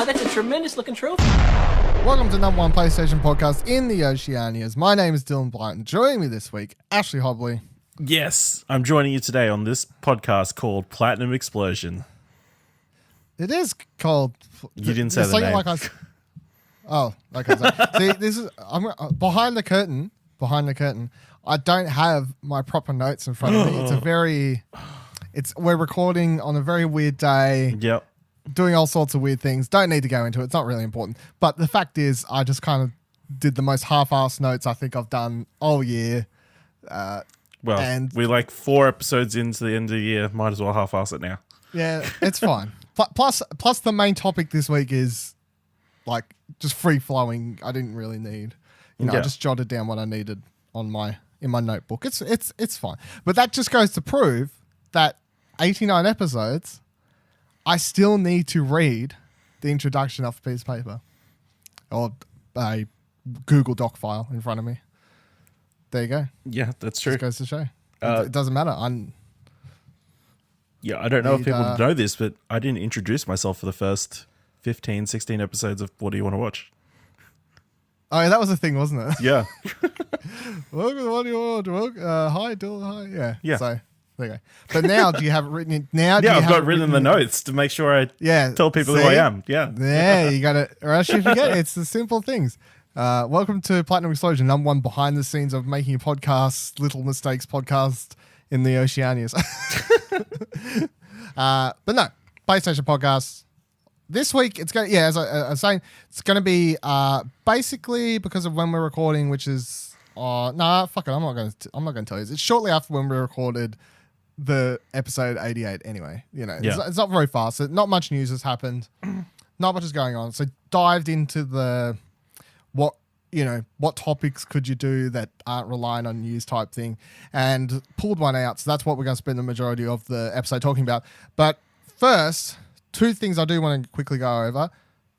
that's a tremendous looking trophy. Welcome to number one PlayStation podcast in the Oceanias. My name is Dylan Blight, and joining me this week, Ashley Hobley. Yes, I'm joining you today on this podcast called Platinum Explosion. It is called. You didn't say the name. Like okay. See, this is behind the curtain. Behind the curtain, I don't have my proper notes in front of me. We're recording on a very weird day. Yep. Doing all sorts of weird things. Don't need to go into it. It's not really important. But the fact is, I just kind of did the most half-assed notes I think I've done all year. And we're like 4 episodes into the end of the year. Might as well half-ass it now. Yeah, it's fine. Plus, the main topic this week is like just free-flowing. I didn't really need. I just jotted down what I needed in my notebook. It's fine. But that just goes to prove that 89 episodes, I still need to read the introduction off a piece of paper or a Google Doc file in front of me. There you go. Yeah, that's true. Just goes to show. It doesn't matter. I don't know if people know this, but I didn't introduce myself for the first 15, 16 episodes of What Do You Want to Watch? Oh, yeah, that was a thing, wasn't it? Yeah. Welcome to What Do You Want to Watch? Hi, Dylan. Hi. Yeah. So, there you go. But now, do you have it written in? Now, yeah, I've got written in the notes to make sure I tell people who I am. Yeah. Yeah, you got to, or else you forget. It's the simple things. Welcome to Platinum Explosion, number one behind the scenes of making a podcast, Little Mistakes podcast in the Oceanias. But no, PlayStation podcast. This week, it's going. Yeah, as I was saying, it's going to be basically because of when we're recording, which is fuck it. I'm not going to tell you. It's shortly after when we recorded the episode 88. Anyway, it's not very fast. So not much news has happened. Not much is going on. So dived into what topics could you do that aren't relying on news type thing, and pulled one out. So that's what we're going to spend the majority of the episode talking about. But first, 2 things I do want to quickly go over.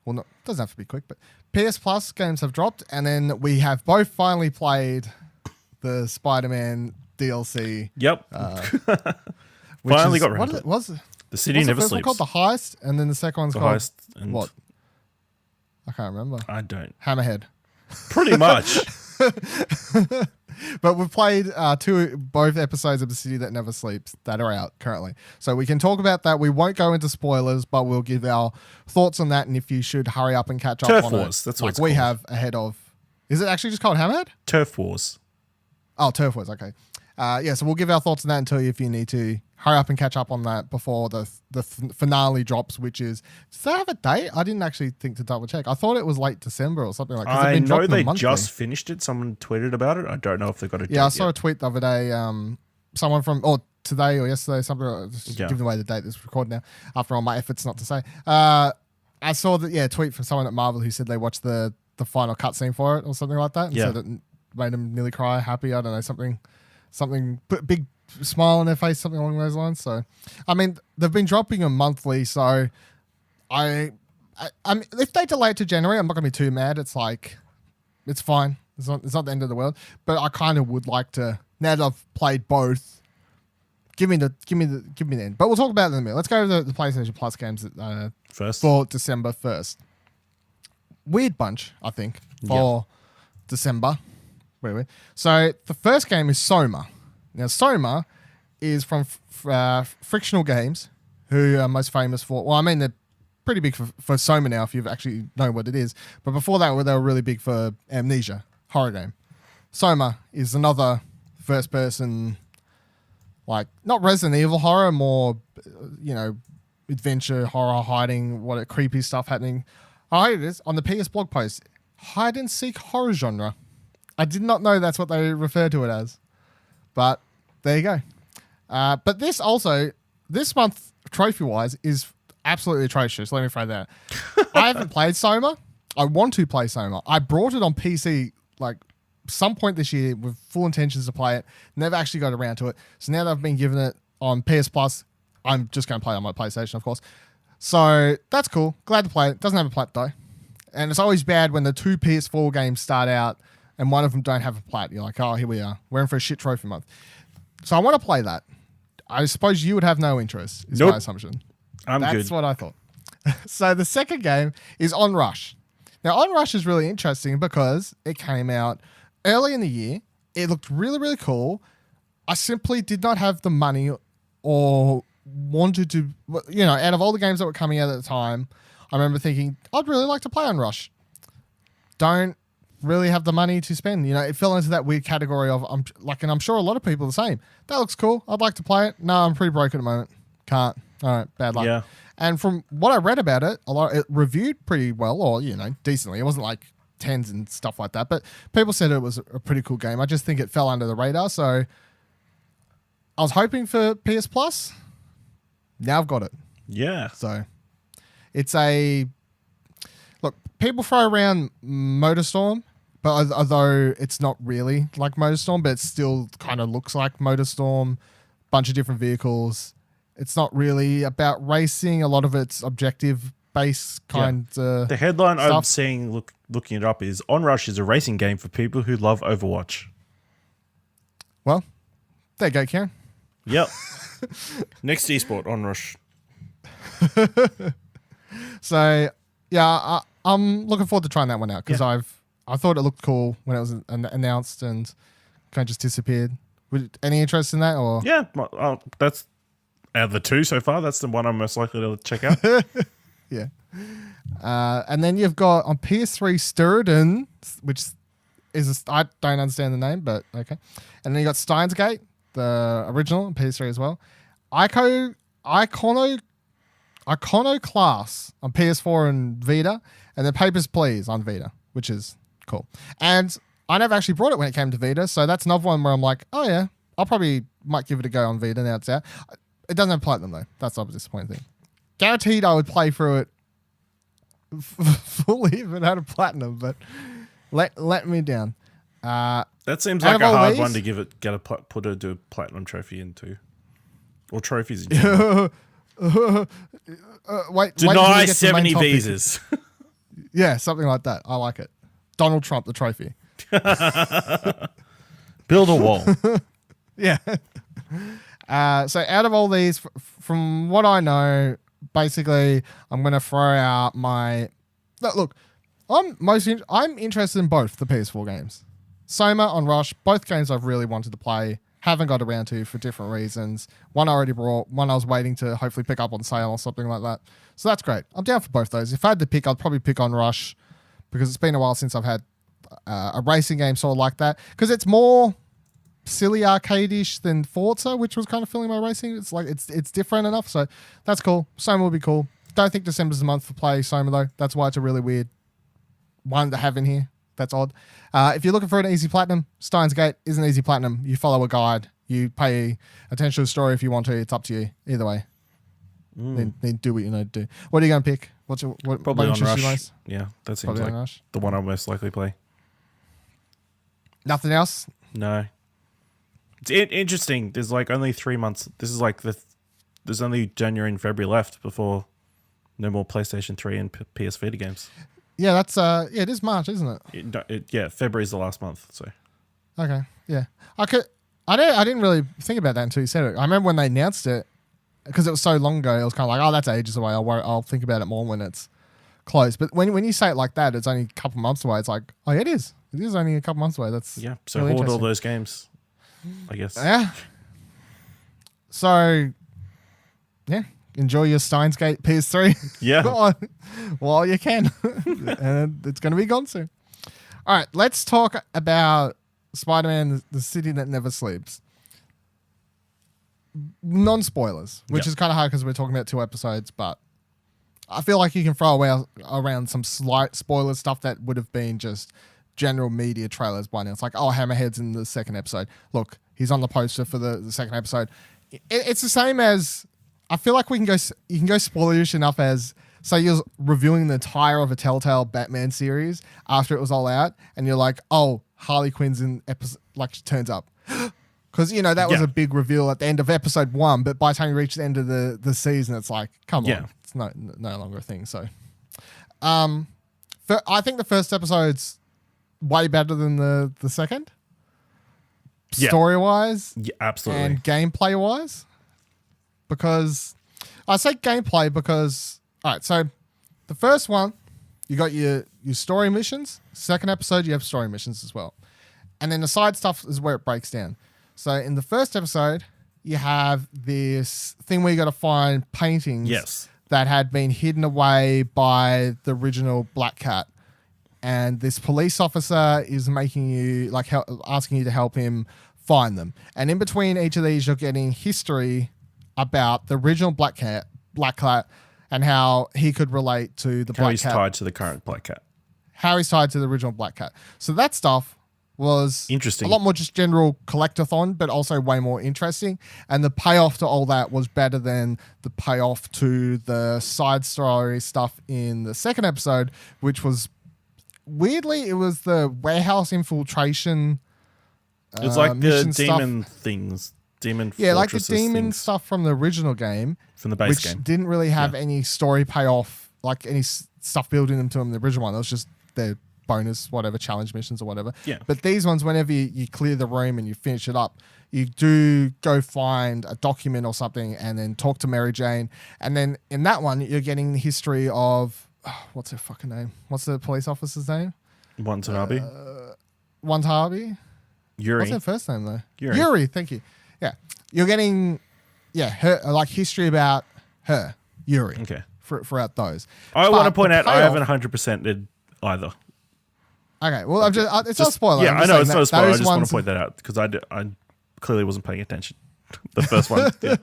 Well, no, it doesn't have to be quick, but PS Plus games have dropped, and then we have both finally played the Spider-Man DLC. Yep. Finally got around to it. The City Never Sleeps. What's the first one called? The Heist, and then the second one's called Heist and what? I can't remember. I don't. Hammerhead. Pretty much. But we've played both episodes of The City That Never Sleeps that are out currently. So we can talk about that. We won't go into spoilers, but we'll give our thoughts on that, and if you should hurry up and catch up Turf on Wars, it. That's what like we have ahead of. Is it actually just called Hammerhead? Turf Wars. Oh, Turf Wars, okay. So we'll give our thoughts on that and tell you if you need to hurry up and catch up on that before the finale drops, which is... Does that have a date? I didn't actually think to double check. I thought it was late December or something like that. I know they just finished it. Someone tweeted about it. I don't know if they got a date. Yeah, I saw a tweet the other day. Someone from... Or today or yesterday, something... Just giving away the date that's recorded now. After all my efforts not to say. I saw a tweet from someone at Marvel who said they watched the final cutscene for it or something like that. And said it made them nearly cry, happy. I don't know, something big smile on their face, something along those lines. So, I mean, they've been dropping them monthly. So, I mean, if they delay it to January, I'm not gonna be too mad. It's like, it's fine. It's not the end of the world. But I kind of would like to, now that I've played both, give me the end. But we'll talk about it in a minute. Let's go to the PlayStation Plus games first for December 1st. Weird bunch, I think, for December. Weird. So the first game is Soma. Now Soma is from Frictional Games, who are most famous for. Well, I mean they're pretty big for Soma now, if you actually know what it is. But before that, they were really big for Amnesia horror game. Soma is another first-person, like not Resident Evil horror, more adventure horror, hiding, creepy stuff happening. Oh, here it is on the PS blog post. Hide and seek horror genre. I did not know that's what they refer to it as. But there you go. But this month, trophy-wise, is absolutely atrocious. Let me throw that. I haven't played Soma. I want to play Soma. I brought it on PC like some point this year with full intentions to play it. Never actually got around to it. So now that I've been given it on PS Plus, I'm just going to play it on my PlayStation, of course. So that's cool. Glad to play it. Doesn't have a plat though. And it's always bad when the 2 PS4 games start out and one of them don't have a plat. You're like, oh, here we are. We're in for a shit trophy month. So I want to play that. I suppose you would have no interest, is my assumption. I'm good. That's what I thought. So the second game is Onrush. Now, Onrush is really interesting because it came out early in the year. It looked really, really cool. I simply did not have the money or wanted to, out of all the games that were coming out at the time, I remember thinking, I'd really like to play Onrush. Don't really have the money to spend. It fell into that weird category of, and I'm sure a lot of people are the same. That looks cool. I'd like to play it. No, I'm pretty broke at the moment. Can't. All right, bad luck. Yeah. And from what I read about it, it reviewed pretty well, or decently. It wasn't like tens and stuff like that, but people said it was a pretty cool game. I just think it fell under the radar. So I was hoping for PS Plus. Now I've got it. Yeah. So it's look. People throw around MotorStorm, but although it's not really like MotorStorm, but it still kind of looks like MotorStorm. Bunch of different vehicles. It's not really about racing. A lot of it's objective-based kind of The headline stuff. I'm seeing, looking it up, is Onrush is a racing game for people who love Overwatch. Well, there you go, Kieran. Yep. Next esport, Onrush. So, yeah, I'm looking forward to trying that one out because I thought it looked cool when it was announced and kind of just disappeared. Any interest in that? Or Yeah, that's out of the two so far. That's the one I'm most likely to check out. Yeah. And then you've got on PS3 Sturden, which is I don't understand the name, but okay. And then you got Steins Gate, the original on PS3 as well. Iconoclast on PS4 and Vita, and then Papers, Please on Vita, which is cool. And I never actually brought it when it came to Vita, so that's another one where I'm like, oh yeah, I'll probably might give it a go on Vita now it's out. It doesn't have platinum though. That's not a disappointing thing. Guaranteed I would play through it fully if it had a platinum, but let me down. That seems like a hard one to put a platinum trophy into, or trophies in general. Deny 70 visas. Yeah, something like that. I like it. Donald Trump, the trophy. Build a wall. Yeah. So out of all these, from what I know, basically, I'm going to throw out my... Look, I'm interested in both the PS4 games. Soma, Onrush, both games I've really wanted to play. Haven't got around to for different reasons. One I already brought, one I was waiting to hopefully pick up on sale or something like that. So that's great. I'm down for both those. If I had to pick, I'd probably pick Onrush because it's been a while since I've had a racing game sort of like that. Because it's more silly arcade-ish than Forza, which was kind of filling my racing. It's like it's different enough, so that's cool. Soma will be cool. Don't think December's the month for play Soma though. That's why it's a really weird one to have in here. That's odd. If you're looking for an easy platinum, Steins Gate is an easy platinum. You follow a guide. You pay attention to the story if you want to. It's up to you. Either way. Then do what you need to do. What are you going to pick? Probably Onrush. Yeah, that seems Probably like the one I'll most likely play. Nothing else? No. It's interesting. There's like only 3 months. This is like there's only January and February left before no more PlayStation 3 and PS Vita games. Yeah, that's it is March, isn't it? February's the last month. So okay, yeah, I didn't really think about that until you said it. I remember when they announced it because it was so long ago. It was kind of like, oh, that's ages away. I'll think about it more when it's close. But when you say it like that, it's only a couple months away. It's like, oh, yeah, it is. It is only a couple months away. That's So really hold all those games, I guess. Yeah. So, yeah. Enjoy your Steins Gate PS3. Yeah. while you can. And it's going to be gone soon. All right. Let's talk about Spider-Man, the City That Never Sleeps. Non-spoilers, which is kind of hard because we're talking about 2 episodes, but I feel like you can throw around some slight spoiler stuff that would have been just general media trailers by now. It's like, oh, Hammerhead's in the 2nd episode. Look, he's on the poster for the 2nd episode. It's the same as... I feel like you can go spoilerish enough as, say you're reviewing the entire of a Telltale Batman series after it was all out, and you're like, oh, Harley Quinn's in episode, like she turns up. Because, that was a big reveal at the end of episode 1, but by the time you reach the end of the season, it's like, come on. It's no longer a thing. So, I think the first episode's way better than the second. Story-wise. Yeah, absolutely. And gameplay-wise. Because I say gameplay because, all right, so the first one, you got your story missions. Second episode, you have story missions as well. And then the side stuff is where it breaks down. So in the first episode, you have this thing where you got to find paintings that had been hidden away by the original Black Cat. And this police officer is making you, like, asking you to help him find them. And in between each of these, you're getting history about the original Black Cat, and how he could relate to the Black Cat. How he's tied to the current Black Cat. How he's tied to the original Black Cat. So that stuff was interesting. A lot more just general collectathon, but also way more interesting. And the payoff to all that was better than the payoff to the side story stuff in the second episode, which was weirdly, it was the warehouse infiltration. It's like the demon stuff. Things. Demon like the fortresses demon things stuff from the original game. From the base which game. Didn't really have any story payoff, like any stuff building them to them in the original one. It was just their bonus, whatever, challenge missions or whatever. Yeah. But these ones, whenever you clear the room and you finish it up, you do go find a document or something and then talk to Mary Jane. And then in that one, you're getting the history of, what's her fucking name? What's the police officer's name? Watanabe. Watanabe? Yuri. What's her first name though? Yuri. Thank you. Yeah. You're getting, her, like, history about her, Yuri. Okay. Throughout those. I want to point out I haven't 100%ed either. Okay, well, I'm just it's not a spoiler. Yeah, I know it's not a spoiler. I just want to ones, point that out because I clearly wasn't paying attention. The first one. Yeah.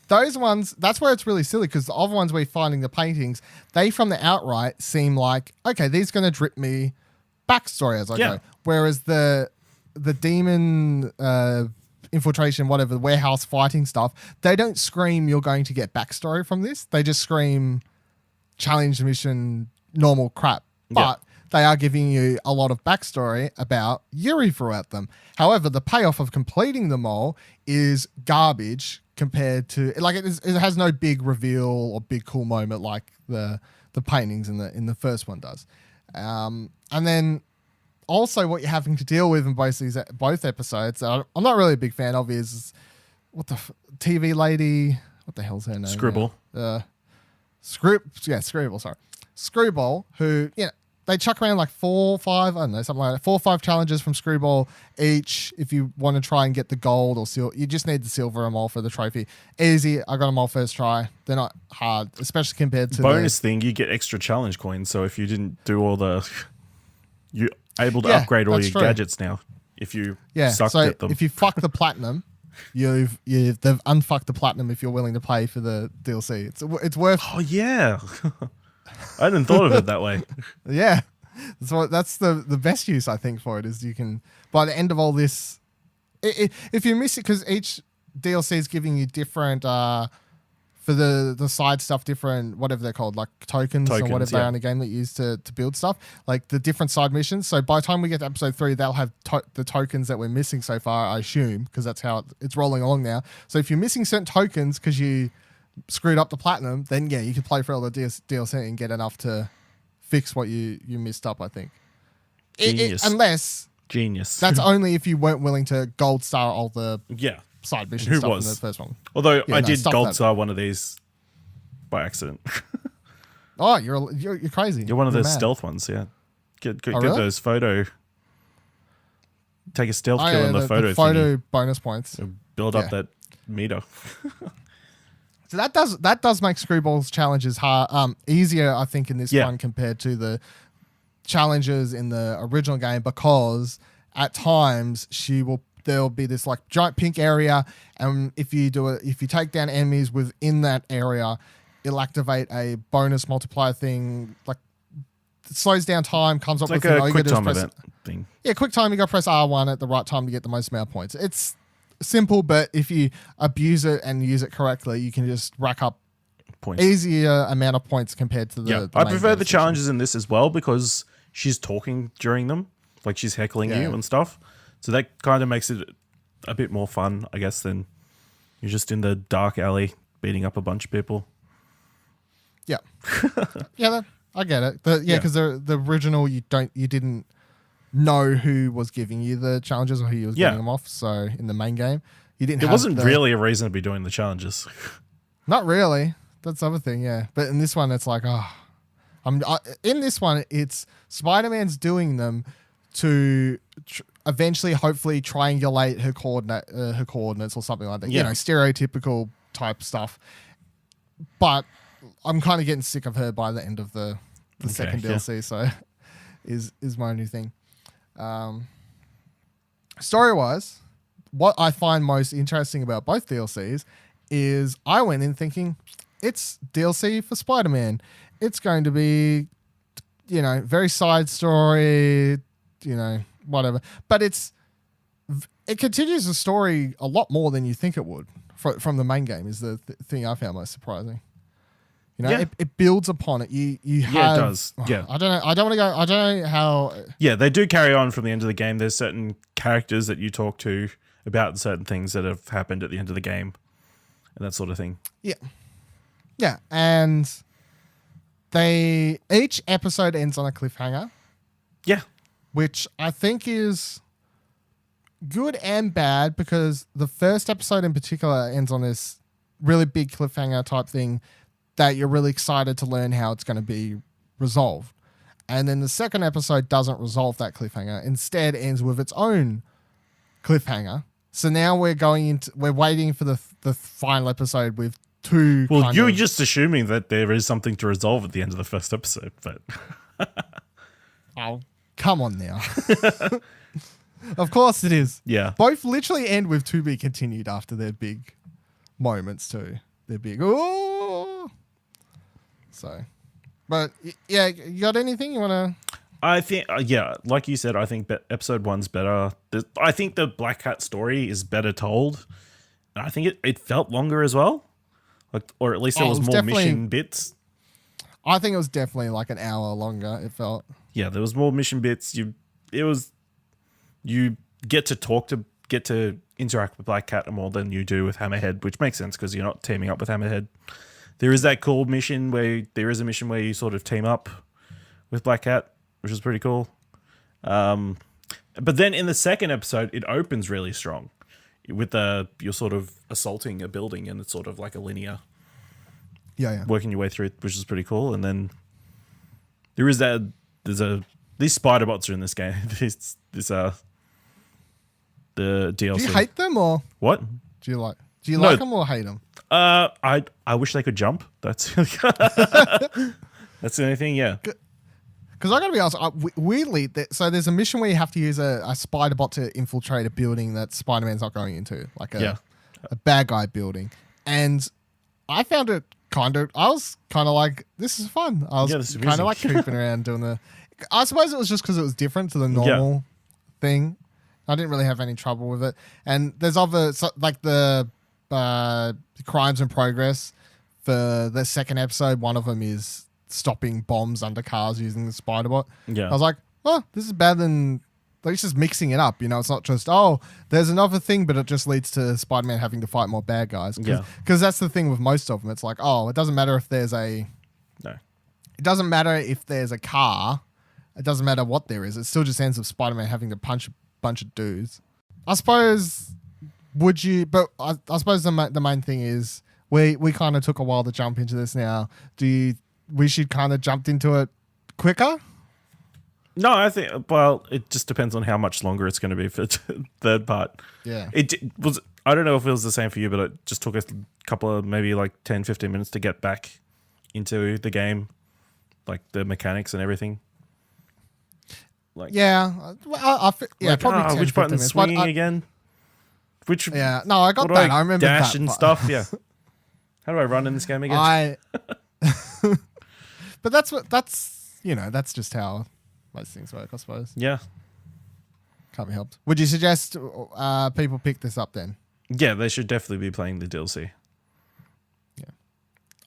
Those ones, that's where it's really silly because the other ones we're finding the paintings, they from the outright seem like, okay, these are going to drip me backstory as I go. Whereas the demon infiltration, whatever, the warehouse fighting stuff, they don't scream you're going to get backstory from this. They just scream challenge mission, normal crap. But they are giving you a lot of backstory about Yuri throughout them. However, the payoff of completing them all is garbage compared to, like, it has no big reveal or big cool moment like the paintings in the first one does. And then also what you're having to deal with in both episodes, I'm not really a big fan of, is what the TV lady, what the hell's her name? Screwball. Screwball, sorry. Screwball, who, they chuck around like 4 or 5, I don't know, something like that. 4 or 5 challenges from Screwball each if you want to try and get the gold or silver. You just need the silver them all for the trophy. Easy. I got them all first try. They're not hard, especially compared to bonus thing. You get extra challenge coins. So if you didn't do all the, you're able to upgrade all your gadgets now. If you sucked at them. If you fuck the platinum, they've unfucked the platinum if you're willing to pay for the DLC. It's worth. Oh yeah. I hadn't thought of it that way. Yeah. That's the best use, I think, for it is you can, by the end of all this, if you miss it, because each DLC is giving you different, for the side stuff, different, whatever they're called, like tokens or whatever they are in the game that you use to build stuff, like the different side missions. So by the time we get to episode 3, they'll have the tokens that we're missing so far, I assume, because that's how it's rolling along now. So if you're missing certain tokens because you screwed up the platinum, then you can play for all the DLC and get enough to fix what you missed up, I think. Genius. Unless Genius. that's only if you weren't willing to gold star all the side mission stuff in the first one. Although I did gold star one of these by accident. Oh, you're crazy. You're one of those stealth ones, yeah. Get really? those photo. Take a stealth kill in the photo thingy. Bonus points. Build up that meter. So that does make Screwball's challenges easier, I think, in this one compared to the challenges in the original game, because at times there'll be this like giant pink area, and if you take down enemies within that area, it'll activate a bonus multiplier thing, like it slows down time, comes up like with a quick time event thing. Yeah, quick time, you got to press R1 at the right time to get the most amount of points. It's simple, but if you abuse it and use it correctly, you can just rack up points. Easier amount of points compared to the I prefer the challenges in this as well because she's talking during them, like she's heckling you and stuff. So that kind of makes it a bit more fun, I guess, than you're just in the dark alley beating up a bunch of people. Yeah. I get it. Because the original, you didn't know who was giving you the challenges or who was getting them off. So in the main game, you didn't. There wasn't really a reason to be doing the challenges. Not really. That's the other thing. Yeah, but in this one, it's like, I'm In this one, it's Spider-Man's doing them to eventually, hopefully, triangulate her coordinates or something like that. Yeah. Stereotypical type stuff. But I'm kind of getting sick of her by the end of the second DLC. So is my only thing. Story-wise, what I find most interesting about both DLCs is I went in thinking it's DLC for Spider-Man. It's going to be, very side story, whatever. But it continues the story a lot more than you think it would from the main game is the thing I found most surprising. It builds upon it. You have, yeah, it does. Yeah. I don't know. I don't know how. Yeah, they do carry on from the end of the game. There's certain characters that you talk to about certain things that have happened at the end of the game and that sort of thing. Yeah. Yeah. And each episode ends on a cliffhanger. Yeah. Which I think is good and bad because the first episode in particular ends on this really big cliffhanger type thing that you're really excited to learn how it's going to be resolved. And then the second episode doesn't resolve that cliffhanger. Instead ends with its own cliffhanger. So now we're waiting for the final episode with two. Well, you're just assuming that there is something to resolve at the end of the first episode, but oh, come on now. Of course it is. Yeah. Both literally end with to be continued after their big moments too. They're big. Oh. So, but yeah, you got anything you want to? I think, like you said, I think episode 1's better. I think the Black Cat story is better told. And I think it felt longer as well. Or at least there was more mission bits. I think it was definitely like an hour longer, it felt. Yeah, there was more mission bits. You get to interact with Black Cat more than you do with Hammerhead, which makes sense because you're not teaming up with Hammerhead. There is that cool mission where you sort of team up with Black Cat, which is pretty cool. But then in the second episode, it opens really strong with you're sort of assaulting a building and it's sort of like a linear. Yeah. Working your way through it, which is pretty cool. And then these spider bots are in this game. The DLC. Do you hate them or what? Do you like them or hate them? I wish they could jump. That's the only thing. Yeah. Because I gotta be honest, weirdly, so there's a mission where you have to use a spider bot to infiltrate a building that Spider-Man's not going into, like a bad guy building, and I found it I was kind of like, this is fun. I was kind of like creeping around doing I suppose it was just because it was different to the normal thing. I didn't really have any trouble with it. And there's like the crimes in progress for the second episode. One of them is stopping bombs under cars using the spider bot. Yeah. I was like, oh, this is better than, like, it's just mixing it up. It's not just, there's another thing, but it just leads to Spider-Man having to fight more bad guys. Because that's the thing with most of them. It's like, it doesn't matter if there's it doesn't matter if there's a car. It doesn't matter what there is. It still just ends with Spider-Man having to punch a bunch of dudes. I suppose, I suppose the main thing is we kind of took a while to jump into this now. We should kind of jumped into it quicker? No, I think, it just depends on how much longer it's going to be for the third part. Yeah. I don't know if it was the same for you, but it just took us a couple of maybe like 10, 15 minutes to get back into the game, like the mechanics and everything. Like, probably 10, which button's swinging again? No, I got that. I remember dash that and stuff. Yeah. How do I run in this game again? But that's just how most things work, I suppose. Yeah. Can't be helped. Would you suggest people pick this up then? Yeah, they should definitely be playing the DLC. Yeah.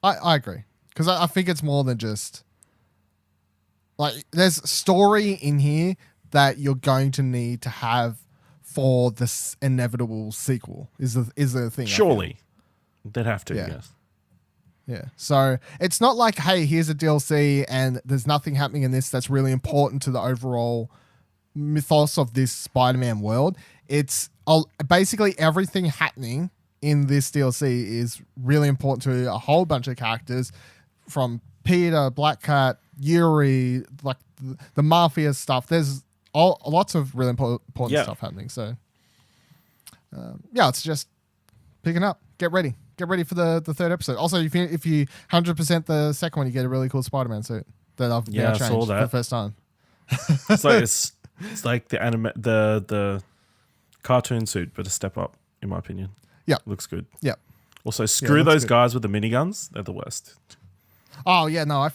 I agree. Because I think it's more than just, like, there's story in here that you're going to need to have for this inevitable sequel is the thing. Surely. They'd have to, yes. Yeah. So it's not like, hey, here's a DLC and there's nothing happening in this that's really important to the overall mythos of this Spider-Man world. It's basically everything happening in this DLC is really important to a whole bunch of characters, from Peter, Black Cat, Yuri, like the mafia stuff. There's lots of really important stuff happening. So, it's just picking up. Get ready. Get ready for the third episode. Also, if you 100% the second one, you get a really cool Spider-Man suit that I've now changed for the first time. It's like the cartoon suit, but a step up, in my opinion. Yeah, looks good. Yeah. Also, screw those guys with the miniguns. They're the worst. Oh yeah, no,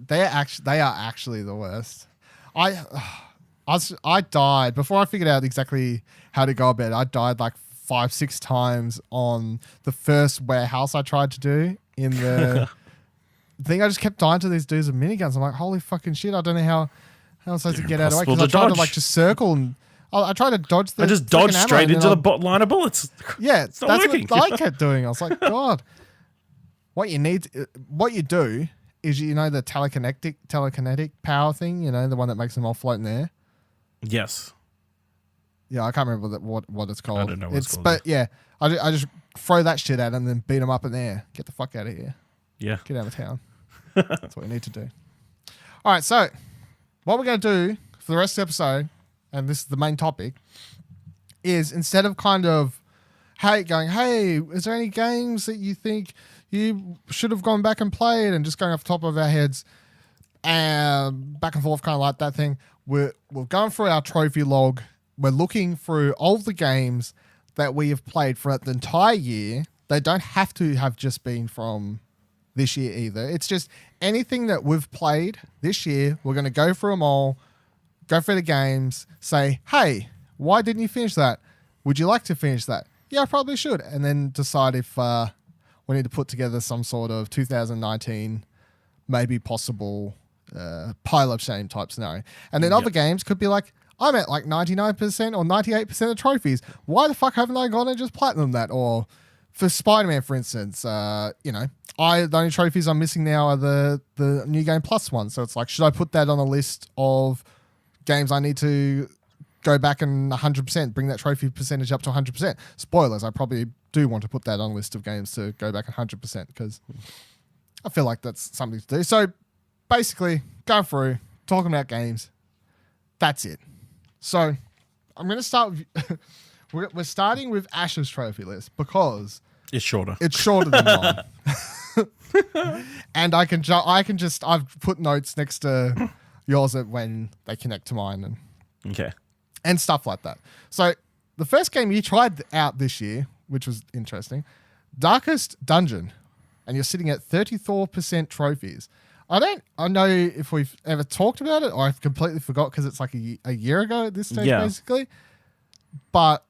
they are actually the worst. I died before I figured out exactly how to go about it. I died like 5-6 times on the first warehouse I tried to do in the thing. I just kept dying to these dudes with miniguns. I'm like, holy fucking shit! I don't know how I'm supposed to get out of the way because I tried to like just circle and I tried to dodge the. I just dodged straight into the line of bullets. Yeah, it's not working. What I kept doing. I was like, God, what you do is the telekinetic power thing. The one that makes them all float in the air. Yes. Yeah, I can't remember what it's called. I don't know what it's called. But yeah, I just throw that shit at them and then beat them up in the air. Get the fuck out of here. Yeah. Get out of town. That's what we need to do. All right, so what we're going to do for the rest of the episode, and this is the main topic, is instead of kind of going, hey, is there any games that you think you should have gone back and played, and just going off the top of our heads, back and forth, kind of like that thing, we're going through our trophy log. We're looking through all the games that we have played throughout the entire year. They don't have to have just been from this year either. It's just anything that we've played this year. We're going to go through them all, go through the games, say, hey, why didn't you finish that? Would you like to finish that? Yeah, I probably should. And then decide if we need to put together some sort of 2019, maybe possible pile of shame type scenario. And then other games could be like, I'm at like 99% or 98% of trophies. Why the fuck haven't I gone and just platinum that? Or for Spider-Man, for instance, the only trophies I'm missing now are the New Game Plus one. So it's like, should I put that on a list of games I need to go back and 100%, bring that trophy percentage up to 100%? Spoilers, I probably do want to put that on a list of games to go back 100% because I feel like that's something to do. So basically, going through, talking about games, that's it. So I'm going to start with, we're starting with Ash's trophy list because it's shorter. It's shorter than mine. And I've put notes next to yours when they connect to mine and stuff like that. So the first game you tried out this year, which was interesting, Darkest Dungeon, and you're sitting at 34% trophies. I don't know if we've ever talked about it or I've completely forgot because it's like a year ago at this stage, basically. But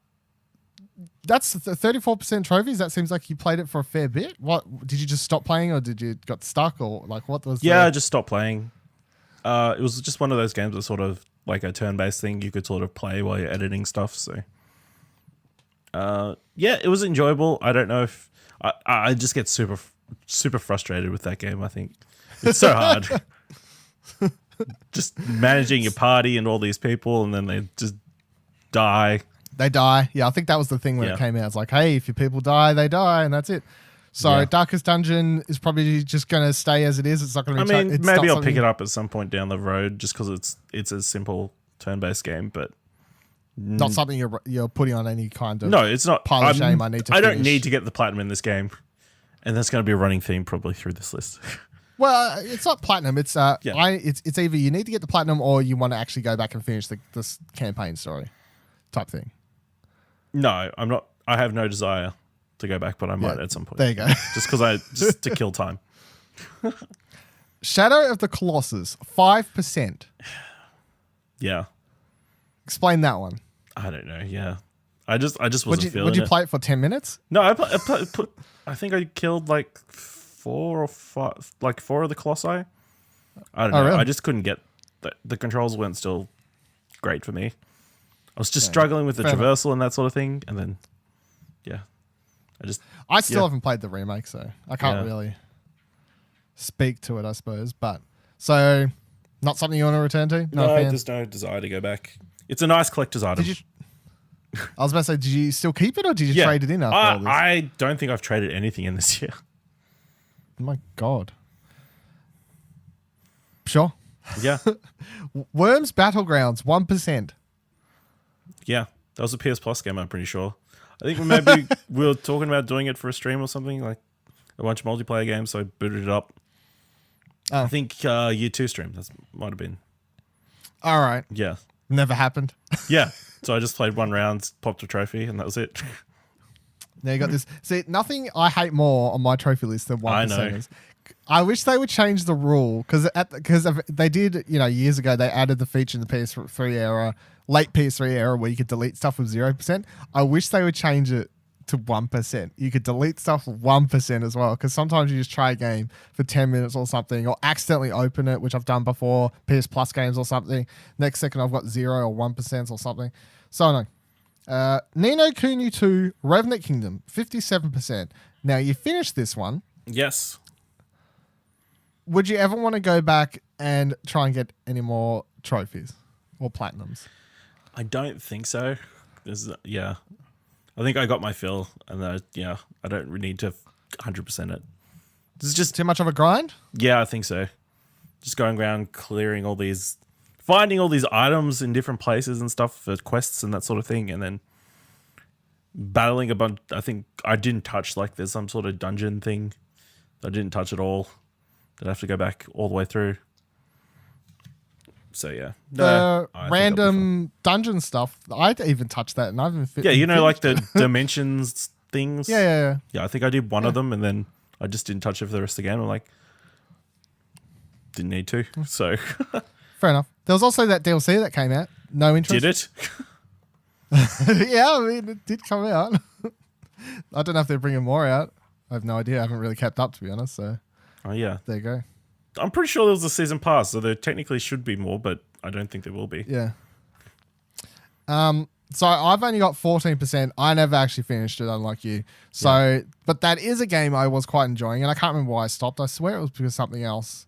that's 34% trophies. That seems like you played it for a fair bit. What did you just stop playing or did you got stuck or like what was? Yeah, I just stopped playing. It was just one of those games that sort of like a turn-based thing you could sort of play while you're editing stuff. So, it was enjoyable. I don't know if I just get super frustrated with that game. I think. It's so hard. Just managing your party and all these people, and then they just die. They die. Yeah, I think that was the thing when it came out. It's like, hey, if your people die, they die, and that's it. So Darkest Dungeon is probably just going to stay as it is. It's not going to be... maybe I'll pick it up at some point down the road just because it's a simple turn-based game, but... Not something you're putting on any kind of... No, it's not. Pile of shame I don't need to get the platinum in this game, and that's going to be a running theme probably through this list. Well, it's not platinum. It's it's either you need to get the platinum or you want to actually go back and finish this campaign story type thing. No, I'm not. I have no desire to go back, but I might at some point. There you go. just to kill time. Shadow of the Colossus, 5%. Yeah. Explain that one. I don't know. Yeah. I just wasn't feeling it. Would you play it for 10 minutes? No, I think I killed like 4 or 5, like 4 of the Colossi. I don't know. Really? I just couldn't get the controls weren't still great for me. I was just struggling with the traversal and that sort of thing, and then I still haven't played the remake, so I can't really speak to it, I suppose. But so not something you want to return to? No, there's no desire to go back. It's a nice collector's item. I was about to say, did you still keep it or did you trade it in after all this? I don't think I've traded anything in this year. My God. Sure. Yeah. Worms Battlegrounds, 1%. Yeah. That was a PS Plus game, I'm pretty sure. I think maybe we were talking about doing it for a stream or something, like a bunch of multiplayer games, so I booted it up. Oh. I think year 2 stream, that might have been. All right. Yeah. Never happened. Yeah. So I just played one round, popped a trophy, and that was it. Now you got this. See, nothing I hate more on my trophy list than 1%. I know. I wish they would change the rule because they did, years ago, they added the feature in the PS3 era, late PS3 era, where you could delete stuff with 0%. I wish they would change it to 1%. You could delete stuff with 1% as well, because sometimes you just try a game for 10 minutes or something, or accidentally open it, which I've done before, PS Plus games or something. Next second, I've got 0 or 1% or something. So, no. Ni no Kuni 2 Revenant Kingdom, 57%. Now, you finished this one. Yes. Would you ever want to go back and try and get any more trophies or platinums? I don't think so. Yeah. I think I got my fill, and I don't really need to 100% it. This is just too much of a grind? Yeah, I think so. Just going around clearing finding all these items in different places and stuff for quests and that sort of thing, and then battling a bunch. I think I didn't touch, there's some sort of dungeon thing that I didn't touch at all. That I have to go back all the way through. So yeah, the random dungeon stuff. I'd even touched that, and I haven't. The dimensions things. Yeah. I think I did one of them, and then I just didn't touch it for the rest of the game. I'm didn't need to. So fair enough. There was also that DLC that came out. No interest. Did it? Yeah, I mean, it did come out. I don't know if they're bringing more out. I have no idea. I haven't really kept up, to be honest. So. Oh yeah. There you go. I'm pretty sure there was a season pass, so there technically should be more, but I don't think there will be. Yeah. So I've only got 14%. I never actually finished it, unlike you. So, but that is a game I was quite enjoying, and I can't remember why I stopped. I swear it was because something else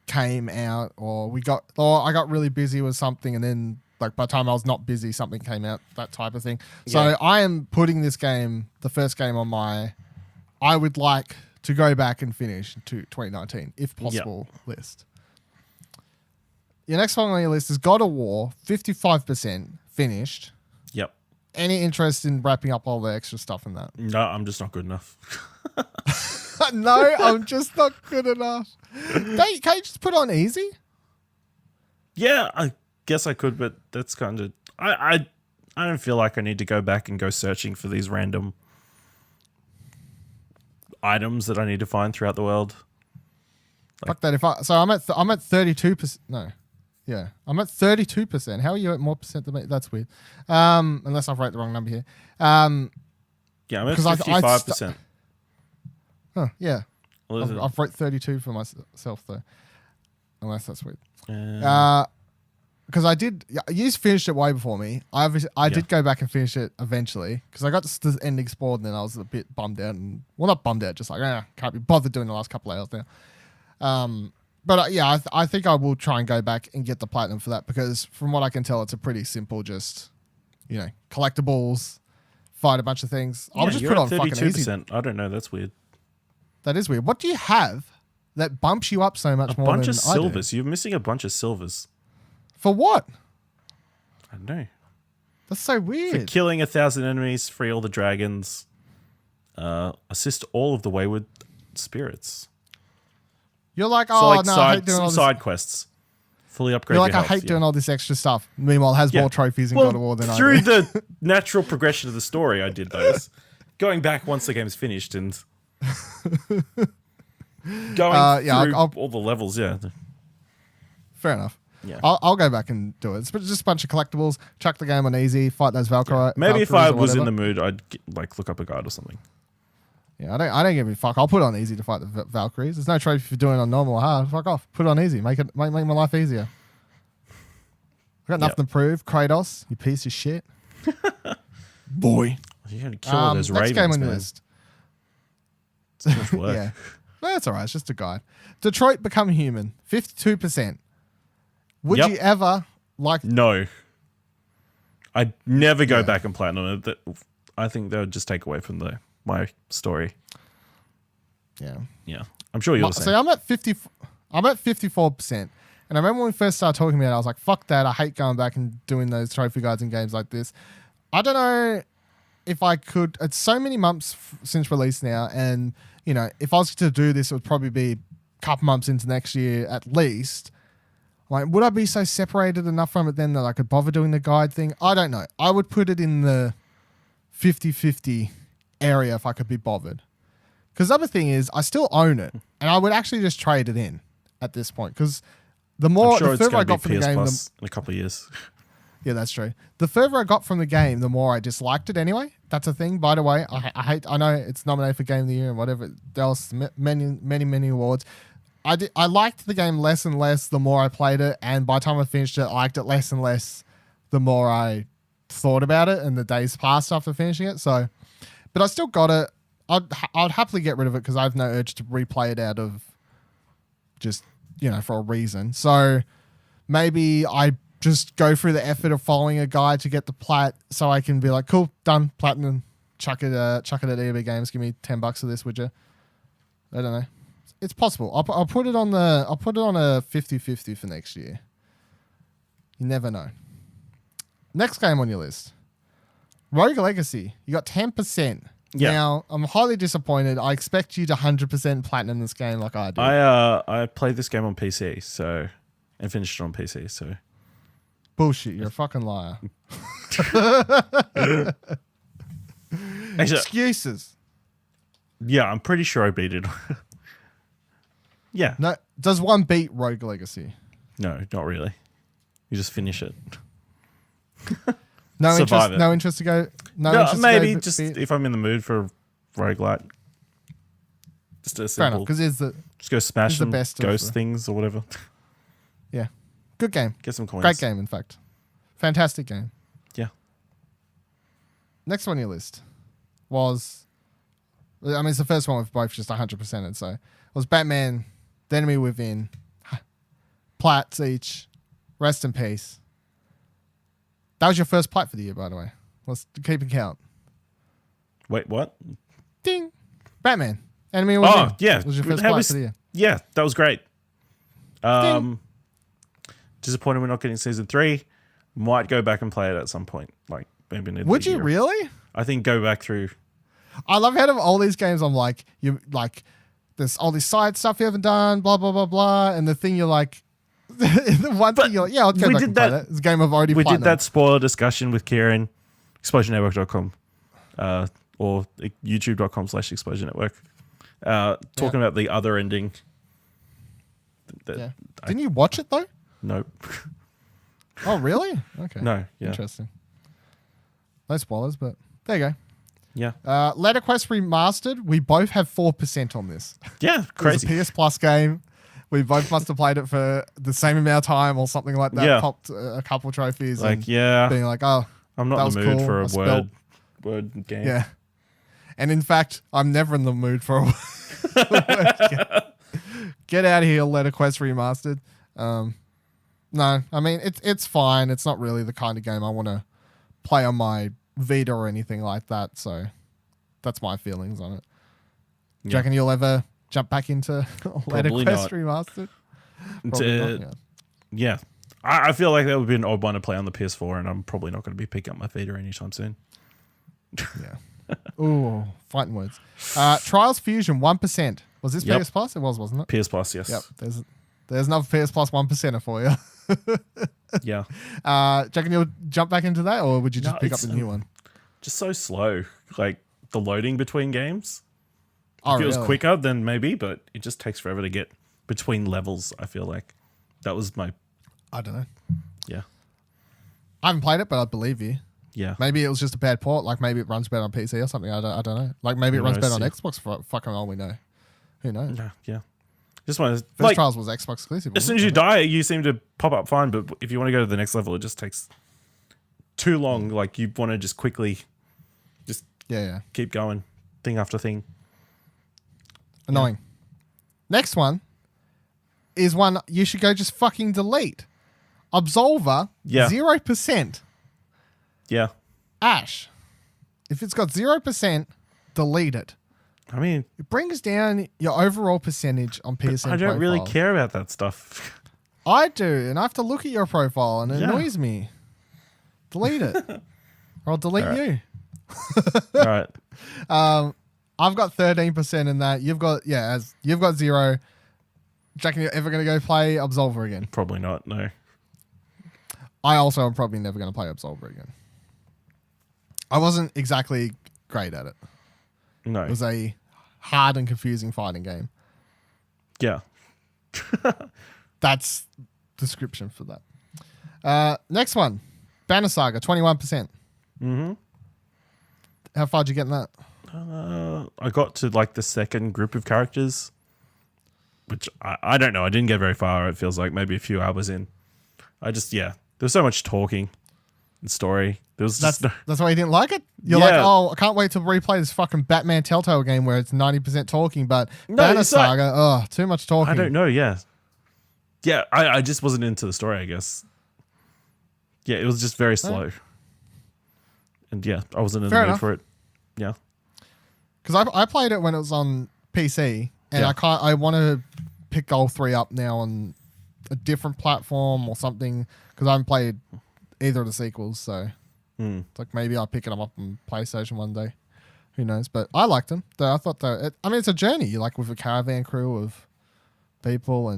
came out, or I got really busy with something, and then by the time I was not busy, something came out, that type of thing. So I am putting this game, the first game, on my I would like to go back and finish to 2019, if possible, list. Your next one on your list is God of War, 55% finished. Yep. Any interest in wrapping up all the extra stuff in that? No, I'm just not good enough. No, I'm just not good enough. Can't you just put on easy? Yeah, I guess I could, but that's kind of... I don't feel like I need to go back and go searching for these random items that I need to find throughout the world. Fuck that. I'm at 32%. No. Yeah. I'm at 32%. How are you at more percent than me? That's weird. Unless I've wrote the wrong number here. Yeah, I'm at 55%. Huh, yeah. I've wrote 32 for myself though. Unless that's weird. Because you finished it way before me. I did go back and finish it eventually because I got to the ending spawn and then I was a bit bummed out not bummed out, just can't be bothered doing the last couple of hours now. But I think I will try and go back and get the platinum for that because from what I can tell, it's a pretty simple, just collectibles, fight a bunch of things. I'll just put on fucking easy. I don't know. That's weird. That is weird. What do you have that bumps you up so much more? A bunch of silvers. You're missing a bunch of silvers. For what? I don't know. That's so weird. For killing 1,000 enemies, free all the dragons, assist all of the wayward spirits. You're like, I hate doing all this. Side quests. Fully upgrade You're like, your I hate doing all this extra stuff. Meanwhile, has more trophies in God of War than I do. Through the natural progression of the story, I did those. Going back once the game's finished and going through all the levels, Fair enough. Yeah. I'll go back and do it. It's just a bunch of collectibles. Chuck the game on easy. Fight those Valkyrie. Maybe if I was in the mood, I'd look up a guide or something. Yeah, I don't give a fuck. I'll put it on easy to fight the Valkyries. There's no trophy for doing it on normal or hard. Fuck off. Put it on easy. Make my life easier. I've got nothing to prove. Kratos, you piece of shit. Boy. You gotta kill all those ravens, game on your man. list. Too much work. Yeah. No, that's all right. It's just a guide. Detroit Become Human, 52%. Would you ever like... No. I'd never go back and platinum it. I think that would just take away from my story. Yeah. Yeah. I'm sure you're the same. So I'm at 50... I'm at 54%. And I remember when we first started talking about it, I was like, fuck that. I hate going back and doing those trophy guides in games like this. I don't know if I could. It's so many months since release now. And, you know, if I was to do this, it would probably be a couple months into next year at least. Like, would I be so separated enough from it then that I could bother doing the guide thing? I don't know. I would put it in the 50-50 area if I could be bothered. Because the other thing is, I still own it. And I would actually just trade it in at this point. Because the further I got from the game, in a couple of years. Yeah, that's true. The further I got from the game, the more I disliked it anyway. That's a thing, by the way. I know it's nominated for Game of the Year and whatever else, many awards. I liked the game less and less the more I played it, and by the time I finished it, I liked it less and less the more I thought about it and the days passed after finishing it. So, but I still got it. I'd happily get rid of it because I have no urge to replay it out of just, you know, for a reason. So maybe I just go through the effort of following a guide to get the plat so I can be like, cool, done, platinum, chuck it at EB Games, give me $10 for this, would you? I don't know. It's possible. I'll put it on a 50-50 for next year. You never know. Next game on your list. Rogue Legacy. You got 10%. Yeah. Now, I'm highly disappointed. I expect you to 100% platinum this game like I did. I played this game on PC, and finished it on PC, so. Bullshit. You're a fucking liar. Actually, excuses. Yeah, I'm pretty sure I beat it. Yeah. No, does one beat Rogue Legacy? No, not really. You just finish it. No Survive interest. it. No interest to go. No, No, interest maybe to go just beat? if I'm in the mood for a roguelite. Just a Fair enough, simple. because it's the Just go smash the some best of ghost the- things or whatever. yeah, good game, Get some coins. great game in fact, fantastic game. Yeah. Next one on your list was, I mean, it's the first one with both just 100%. So it was Batman, The Enemy Within, Plats each, rest in peace. That was your first plat for the year, by the way. Let's keep it count. Wait, what? Ding. Batman. Enemy Within. Oh, yeah. Was your first How plat was- for the year. Yeah, that was great. Disappointed we're not getting season 3. Might go back and play it at some point. Like maybe near the Would you year. really? I think go back through. I love how of all these games I'm like, you like, there's all this side stuff you haven't done, blah, blah, blah, blah. And the thing you're like, the one thing you're like, yeah, I'll go we back did and play that- that. It's a game I've already We played. did that spoiler discussion with Kieran, explosionnetwork.com, or youtube.com/explosionnetwork, talking about the other ending. Yeah. Didn't you watch it though? Nope. Oh, really? Okay. No, yeah. Interesting. No spoilers, but there you Yeah. go. Letter Quest Remastered. We both have 4% on this. Yeah, crazy. It was a PS Plus game. We both must have played it for the same amount of time or something like that. Yeah. Popped a couple trophies. Like, and yeah, being like, oh, I'm that not was in the mood cool. for I a spelt- word game. Yeah. And in fact, I'm never in the mood for a word game. Get out of here, Letter Quest Remastered. No, I mean, it's fine. It's not really the kind of game I want to play on my Vita or anything like that. So that's my feelings on it. Do you reckon you'll ever jump back into Letter Probably Quest not. Remastered? It's, Probably not, yeah. Yeah. I feel like that would be an odd one to play on the PS4, and I'm probably not going to be picking up my Vita anytime soon. Yeah. Ooh, fighting words. Trials Fusion, 1%. Was this Yep. PS Plus? It was, wasn't it? PS Plus, yes. Yep. There's another PS Plus 1%er for you. Yeah. Do you reckon you'll jump back into that, or would you just No, pick up it's, the new one? Just so slow. Like, the loading between games. Oh, If it was really? quicker, then maybe, but it just takes forever to get between levels, I feel like. That was my... I don't know. Yeah. I haven't played it, but I believe you. Yeah. Maybe it was just a bad port. Like maybe it runs better on PC or something. I don't know. Like maybe it Who runs knows, better on yeah. Xbox for fucking all we know. Who knows? No, yeah. Just want to... First Like, Trials was Xbox exclusive. as soon wasn't as you it? die, you seem to pop up fine, but if you want to go to the next level, it just takes too long. Like, you want to just quickly just Yeah. keep going, thing after thing. Annoying. Next one is one you should go just fucking delete. Absolver, Yeah. 0%. Yeah. Ash. If it's got 0%, delete it. I mean, It brings down your overall percentage on PSN. I don't really profiles. care about that stuff. I do, and I have to look at your profile, and it Yeah. annoys me. Delete it, or I'll delete All right. you. All right. I've got 13% in that. You've got you've got 0. Do you reckon you're ever going to go play Absolver again? Probably not. No. I also am probably never going to play Absolver again. I wasn't exactly great at it. No. It was a hard and confusing fighting game. Yeah. That's description for that. Next one. Banner Saga, 21%. Mm-hmm. How far did you get in that? I got to like the second group of characters, which I don't know. I didn't get very far. It feels like maybe a few hours in. There was so much talking and story. There was That's just why you didn't like it? You're like, oh, I can't wait to replay this fucking Batman Telltale game where it's 90% talking, but Banner Saga, too much talking. I don't know. Yeah. Yeah. I just wasn't into the story, I guess. Yeah. It was just very slow. And yeah, I wasn't in the mood for it. Yeah. Because I played it when it was on PC, and I want to pick all 3 up now on a different platform or something, because I haven't played either of the sequels, so it's like maybe I'll pick them up on PlayStation one day. Who knows? But I liked them. I thought it's a journey. You like with a caravan crew of people,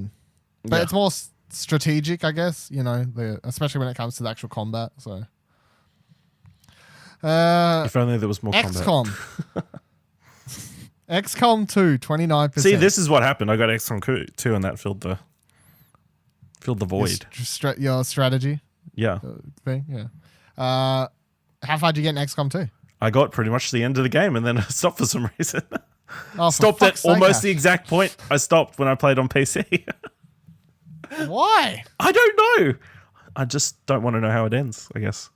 but it's more strategic, I guess. You know, especially when it comes to the actual combat. So, if only there was more XCOM. combat. XCOM 2, 29%. See, this is what happened. I got XCOM 2, and that filled the void. Your strategy Yeah. thing, yeah. How far did you get in XCOM 2? I got pretty much to the end of the game, and then I stopped for some reason. Stopped at almost the exact point I stopped when I played on PC. Why? I don't know. I just don't want to know how it ends, I guess.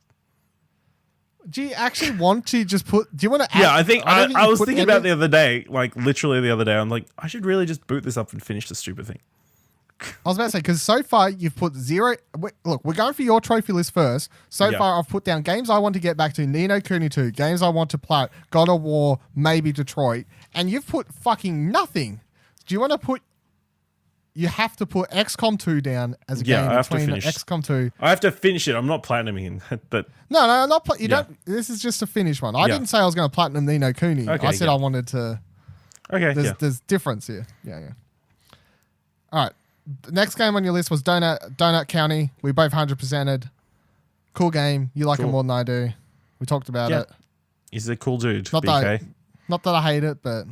Do you actually want to just put... Do you want to... Yeah, I think I was thinking about the other day, like literally the other day, I'm like, I should really just boot this up and finish the stupid thing. I was about to say, because so far you've put 0... Look, we're going for your trophy list first. So far I've put down games I want to get back to, Ni no Kuni 2, games I want to Plat, God of War, maybe Detroit, and you've put fucking nothing. Do you want to put... You have to put XCOM 2 down as a game I have to between finish. XCOM 2. I have to finish it. I'm not platinuming, but No, not... You don't... This is just a finished one. I didn't say I was going to platinum Ni no Kuni. Okay, I said I wanted to... okay, There's difference here. Yeah. All right. The next game on your list was Donut County. We both 100%ed. Cool game. You like it more than I do. We talked about it. He's a cool dude, Not BK. Not that I hate it, but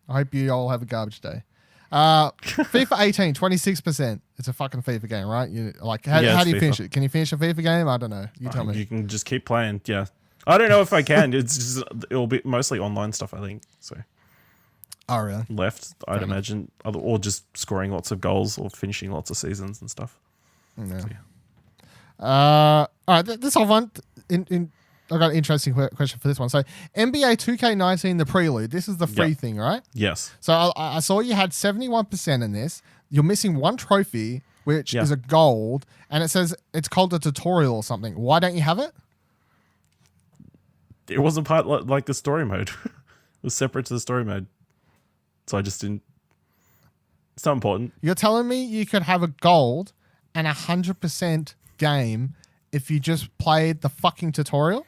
I hope you all have a garbage day. FIFA 18, 26%. It's a fucking FIFA game, right? You like how do you finish it? Can you finish a FIFA game? I don't know. You tell me. You can just keep playing. Yeah. I don't know if I can. It'll be mostly online stuff, I think. So. Oh, really? Left, I'd imagine, or just scoring lots of goals or finishing lots of seasons and stuff. Yeah. So, all right, this whole one. I got an interesting question for this one. So, NBA 2K19, the prelude. This is the free thing, right? Yes. So I saw you had 71% in this. You're missing one trophy, which is a gold, and it says it's called a tutorial or something. Why don't you have it? It wasn't part like the story mode. It was separate to the story mode. So I just didn't. It's not important. You're telling me you could have a gold and 100% game if you just played the fucking tutorial?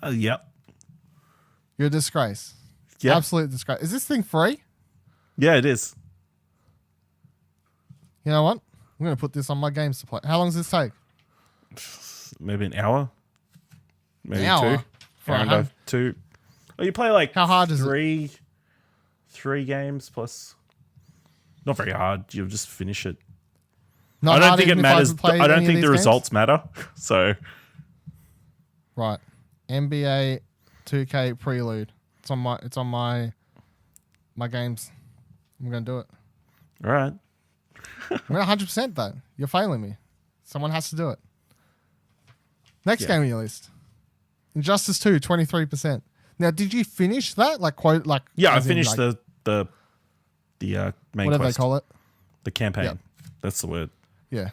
Yep. You're a disgrace. Yeah. Absolute disgrace. Is this thing free? Yeah, it is. You know what? I'm going to put this on my games to play. How long does this take? Maybe an hour. Maybe An hour? two. Hour and a half, 2. Oh, you play like how hard is three games plus. Not very hard. You'll just finish it. Not I don't hard think it even if I matters. haven't played I don't any of think these the games? results matter. So Right. NBA 2K Prelude. It's on my games. I'm gonna do it. all right. I'm gonna 100% though. You're failing me. Someone has to do it. Next game on your list. Injustice 2, 23%. Now, did you finish that? Yeah, I finished the main whatever quest. they call it. The campaign. Yep. That's the word. Yeah.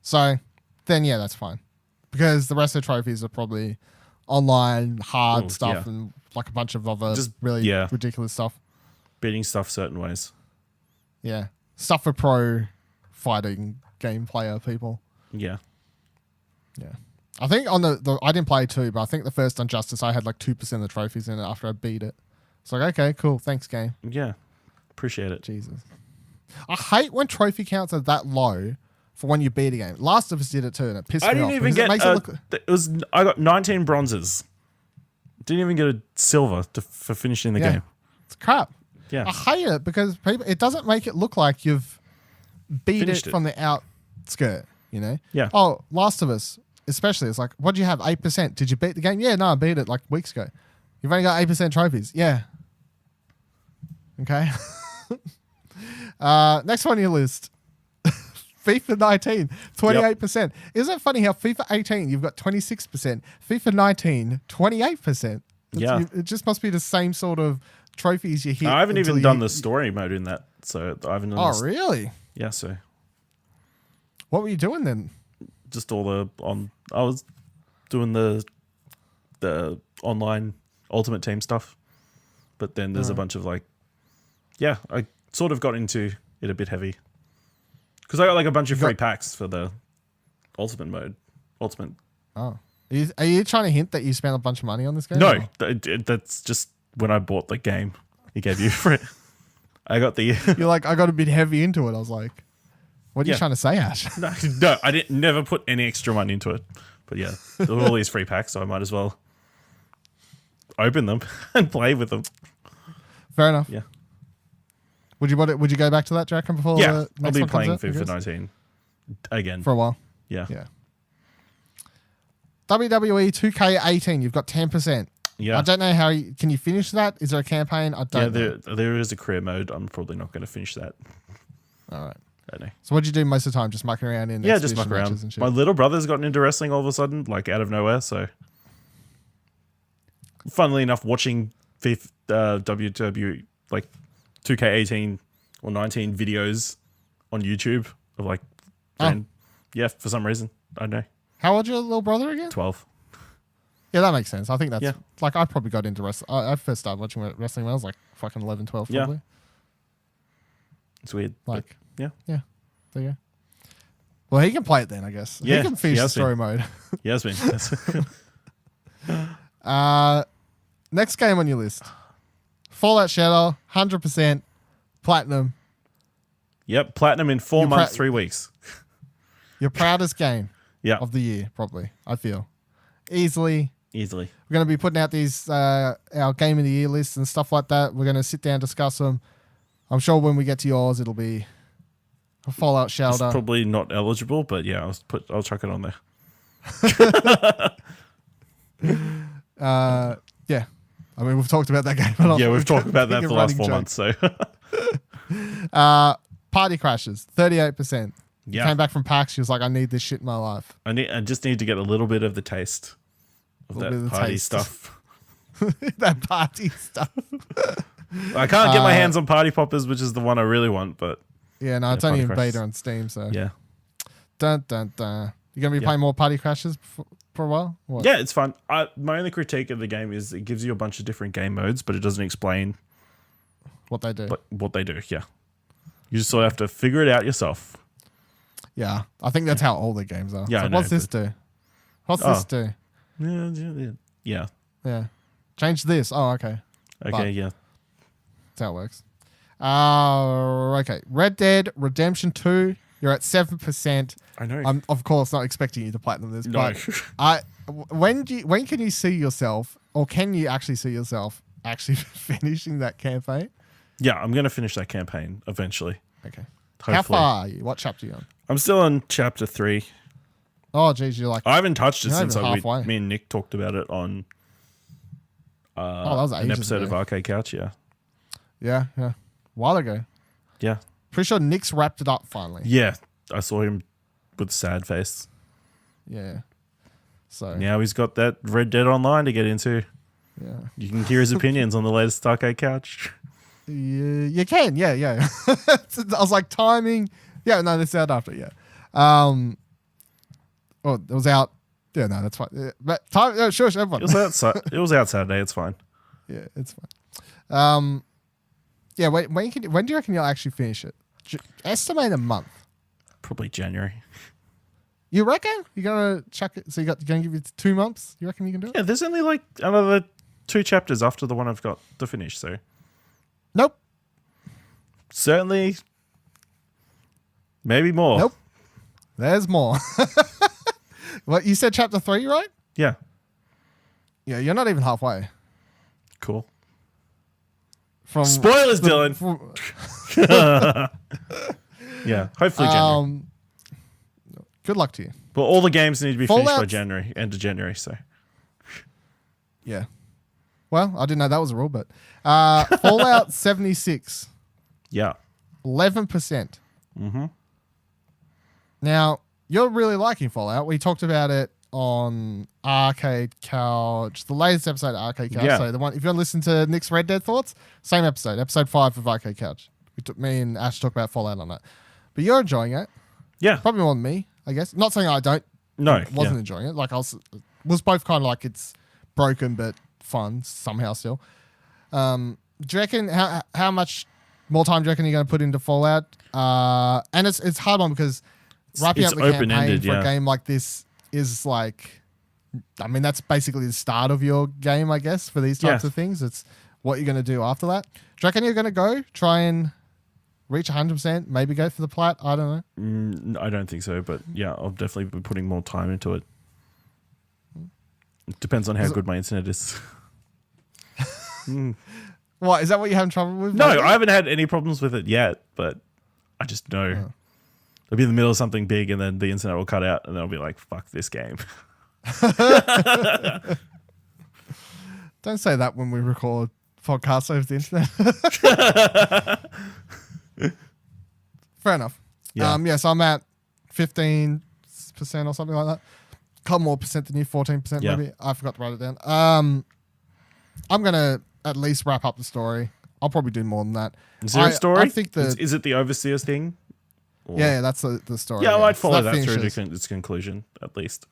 So then that's fine. Because the rest of the trophies are probably online hard stuff and like a bunch of other Just- really yeah. ridiculous stuff. Beating stuff certain ways. Yeah. Stuff for pro fighting game player people. Yeah. Yeah. I think on the I didn't play 2, but I think the first Injustice I had like 2% of the trophies in it after I beat it. It's like, okay, cool. Thanks, game. Yeah. Appreciate it. Jesus. I hate when trophy counts are that low for when you beat a game. Last of Us did it too, and it pissed I me off. didn't even because get. It was. I got 19 bronzes. Didn't even get a silver for finishing the game. It's crap. Yeah. I hate it because it doesn't make it look like you've beat Finished it from the outskirt, you know? Yeah. Oh, Last of Us, especially, it's like, what do you have? 8%. Did you beat the game? Yeah, no, I beat it like weeks ago. You've only got 8% trophies. Yeah. Okay. Next one on your list. FIFA 19, 28%. Isn't it funny how FIFA 18, you've got 26%. FIFA 19, 28%. Yeah. It just must be the same sort of trophies you hit. I haven't until even done the story mode in that, so I haven't. Oh, really? Yeah. So What were you doing then? just all the on. I was doing the online Ultimate Team stuff, but then there's a bunch of like, yeah, I sort of got into it a bit heavy because I got like a bunch of free packs for the Ultimate mode. Ultimate. Oh. Are you trying to hint that you spent a bunch of money on this game? No, that's just when I bought the game. He gave you for it. I got the. You're like, I got a bit heavy into it. I was like, what are you Yeah. trying to say, Ash? No, I didn't. Never put any extra money into it. But yeah, there were all these free packs, so I might as well open them and play with them. Fair enough. Yeah, Would you go back to that, do you reckon, before yeah. the I'll next be one comes playing out, I FIFA guess? 19 again. For a while. Yeah, Yeah. WWE 2K18, you've got 10%. yeah. I don't know how can you finish that? Is there a campaign? I don't know. There is a career mode. I'm probably not going to finish that. All right. I don't know. So what'd you do most of the time? Just mucking around in Yeah, just exhibition muck matches around. and shit? My little brother's gotten into wrestling all of a sudden, like out of nowhere. So, funnily enough, watching FIFA, WWE like 2K18 or 19 videos on YouTube of like, yeah, for some reason I don't know, How old's your little brother again? 12. Yeah, that makes sense. I think that's Yeah. like I probably got into wrestling. I first started watching wrestling when I was like fucking 11, 12 Yeah. probably. It's weird. Like, but, yeah, there you go. Well, he can play it then, I guess. Yeah, he can finish he the has story mode. he has been. Next game on your list. Fallout Shelter, 100% platinum. Yep, platinum in 4 You're months, 3 weeks. Your proudest game Yeah, of the year, probably, I feel. Easily. easily. We're going to be putting out these our game of the year lists and stuff like that. We're going to sit down and discuss them. I'm sure when we get to yours, it'll be a Fallout It's Shelter. probably not eligible, but yeah, I'll chuck it on there. Yeah. I mean, we've talked about that game a lot. Yeah, we've talked about that for the last 4 running months. So Party Crashes, 38%. yeah, Came back from PAX. She was like, I need this shit in my life. I just need to get a little bit of the taste of Little bit that of the party taste. stuff. That party stuff. I can't get my hands on Party Poppers, which is the one I really want, but Yeah, no, it's Party only in Crashes. beta on Steam, so. yeah. Dun, dun, dun. You going to be playing more Party Crashes for a while? What? Yeah, it's fun. My only critique of the game is it gives you a bunch of different game modes, but it doesn't explain What they do. what they do. Yeah. You just sort of have to figure it out yourself. Yeah, I think that's how all the games are. Yeah, It's I like, know, what's this do? What's this do? Yeah. Yeah. Change this. Oh, okay. Okay, But- yeah. That's how it works. Okay. Red Dead Redemption 2, you're at 7%. I know. I'm, of course, not expecting you to platinum this, No. but when can you see yourself, or can you actually see yourself actually finishing that campaign? Yeah, I'm going to finish that campaign eventually. Okay. Hopefully. How far are you? What chapter are you on? I'm still on chapter 3. Oh, geez, you're like, I haven't touched it You're not since even halfway. me and Nick talked about it on that was an ages episode of ago. Arcade Couch. Yeah. yeah, a while ago. Yeah. Pretty sure Nick's wrapped it up finally. Yeah. I saw him with a sad face. Yeah. So, Now he's got that Red Dead Online to get into. yeah. You can hear his opinions on the latest Arcade Couch. You can, yeah. I was like, timing. Yeah, no, that's out after, yeah. Oh, it was out. Yeah, no, that's fine. Yeah, but time, sure, everyone. It was out Saturday. It's fine. Yeah, it's fine. Yeah, when do you reckon you'll actually finish it? Estimate a month. Probably January. You reckon? You're gonna chuck it? So you're gonna give it 2 months? You reckon you can do it? Yeah, there's only like another 2 chapters after the one I've got to finish, so Nope. certainly maybe more. Nope. There's more. What you said, chapter 3, right? Yeah. Yeah, you're not even halfway. Cool. From Spoilers, Dylan. Yeah, hopefully January. Good luck to you. But all the games need to be finished by Fallout- January, end of January, so. Yeah. Well, I didn't know that was a rule, but Fallout 76, Yeah. 11%. Mm-hmm. Now, you're really liking Fallout. We talked about it on Arcade Couch, the latest episode of Arcade Couch. Yeah. So the one, if you want to listen to Nick's Red Dead thoughts, same episode 5 of Arcade Couch. Me and Ash talk about Fallout on that. But you're enjoying it, Yeah. probably more than me, I guess. Not saying I wasn't Yeah. enjoying it. Like was both kind of like it's broken but fun somehow still. Do you reckon how much more time do you reckon you're going to put into Fallout? And it's hard one because wrapping It's up the campaign open-ended, for yeah. a game like this is like, I mean, that's basically the start of your game, I guess, for these types Yeah. of things. It's what you're going to do after that. Do you reckon you're going to try and reach 100%, maybe go for the Plat? I don't know. I don't think so, but yeah, I'll definitely be putting more time into it. It depends on how good my internet is. What, is that what you're having trouble with? No, maybe? I haven't had any problems with it yet, but I just know. I'll be in the middle of something big and then the internet will cut out and then I'll be like, fuck this game. Don't say that when we record podcasts over the internet. Fair enough. Yeah. So I'm at 15% or something like that. Couple more percent than you, 14% Yeah. maybe. I forgot to write it down. I'm going to at least wrap up the story. I'll probably do more than that. Is there a story? I think Is it the Overseers thing? Or- Yeah, that's the story. Yeah, I might So follow that through finishes. to its conclusion, at least.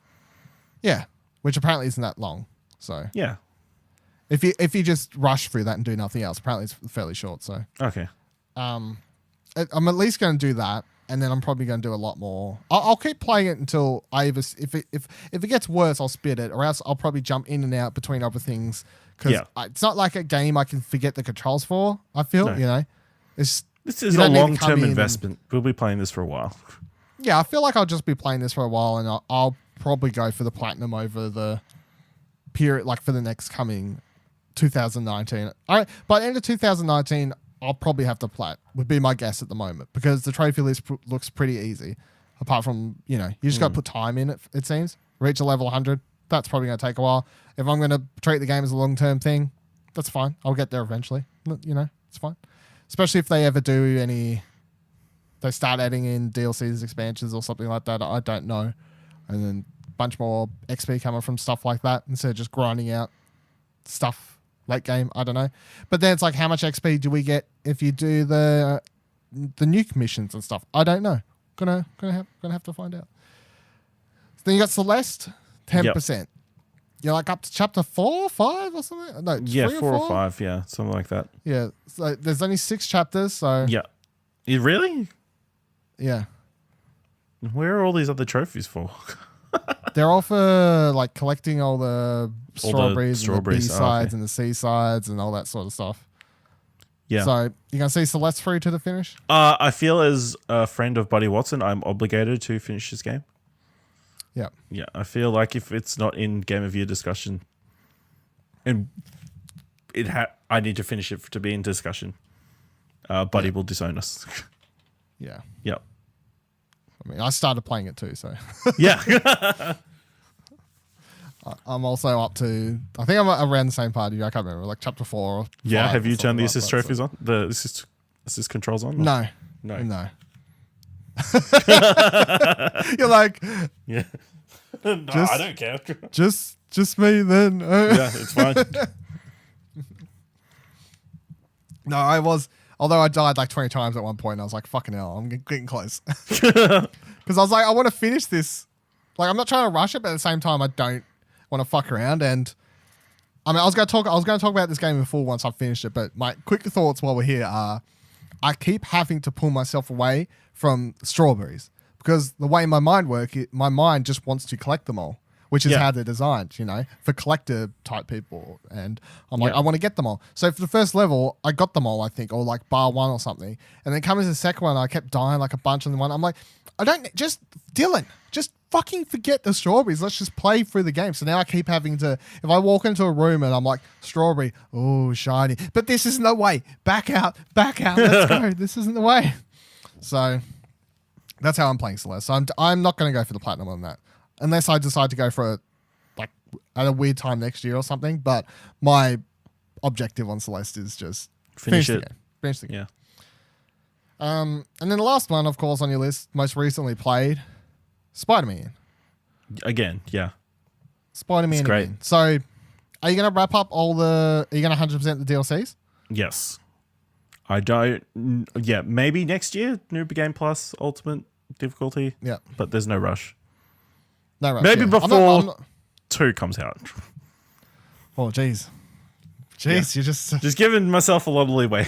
Yeah, which apparently isn't that long. So Yeah. if you just rush through that and do nothing else, apparently it's fairly short. So Okay. I'm at least going to do that, and then I'm probably going to do a lot more. I'll keep playing it until if it gets worse, I'll spit it, or else I'll probably jump in and out between other things because Yeah. it's not like a game I can forget the controls for. I feel No. it's This is you a don't need to come long-term in and- investment. We'll be playing this for a while. yeah. I feel like I'll just be playing this for a while, and I'll probably go for the platinum over the period, like for the next coming 2019. All right, by the end of 2019. I'll probably have to Plat, would be my guess at the moment, because the trophy list looks pretty easy. Apart from, you just got to put time in it, it seems. Reach a level 100, that's probably going to take a while. If I'm going to treat the game as a long-term thing, that's fine. I'll get there eventually. It's fine. Especially if they ever do they start adding in DLCs, expansions, or something like that. I don't know. And then a bunch more XP coming from stuff like that instead of just grinding out stuff late game. I don't know. But then it's like, how much XP do we get if you do the nuke missions and stuff? I don't know. Gonna have to find out. Then you got Celeste, 10%. You're like up to chapter 4, 5 or something? No, Yeah, 3 4 or or 5, yeah, something like that. Yeah. So there's only 6 chapters, so Yeah. You really? yeah. Where are all these other trophies for? They're all for like collecting all the strawberries, and the B strawberries, sides okay. and the C sides and all that sort of stuff. Yeah. So you're gonna see Celeste through to the finish? I feel as a friend of Buddy Watson, I'm obligated to finish this game. Yeah. Yeah, I feel like if it's not in Game of Year discussion, and I need to finish it to be in discussion, Buddy will disown us. Yeah. Yep. I mean, I started playing it too, so Yeah. I'm also up to. I think I'm around the same part as you. I can't remember, like chapter 4. Or Yeah. 5 Have or you turned the something assist like that, trophies on? The assist controls on? No. No. No. You're like, Yeah. No, I don't care. just me then. Yeah, it's fine. No, I was. Although I died like 20 times at one point, I was like, fucking hell, I'm getting close. Because I was like, I want to finish this. Like, I'm not trying to rush it, but at the same time, I don't want to fuck around. And I mean, I was going to talk about this game in full once I've finished it, but my quick thoughts while we're here are, I keep having to pull myself away from strawberries because the way my mind works, my mind just wants to collect them all, which is how they're designed, for collector type people. And I'm like, I want to get them all. So for the first level, I got them all, I think, or like bar one or something. And then coming to the second one, I kept dying like a bunch on the one. I'm like, Dylan, just fucking forget the strawberries. Let's just play through the game. So now I keep having to, if I walk into a room and I'm like, strawberry, oh, shiny. But this isn't the way. Back out. Let's go. This isn't the way. So that's how I'm playing Celeste. So I'm not going to go for the platinum on that. Unless I decide to go for it like at a weird time next year or something. But my objective on Celeste is just finish the game. Finish the game. Yeah. And then the last one, of course, on your list, most recently played, Spider-Man. Again, yeah. Spider-Man great. again. So are you going to wrap up are you going to 100% the DLCs? Yes. I don't, maybe next year, New Game Plus, Ultimate Difficulty. Yeah. But there's no rush. No rush. Maybe yeah. before 2 comes out. Oh, jeez. Jeez, you're just giving myself a lot of leeway.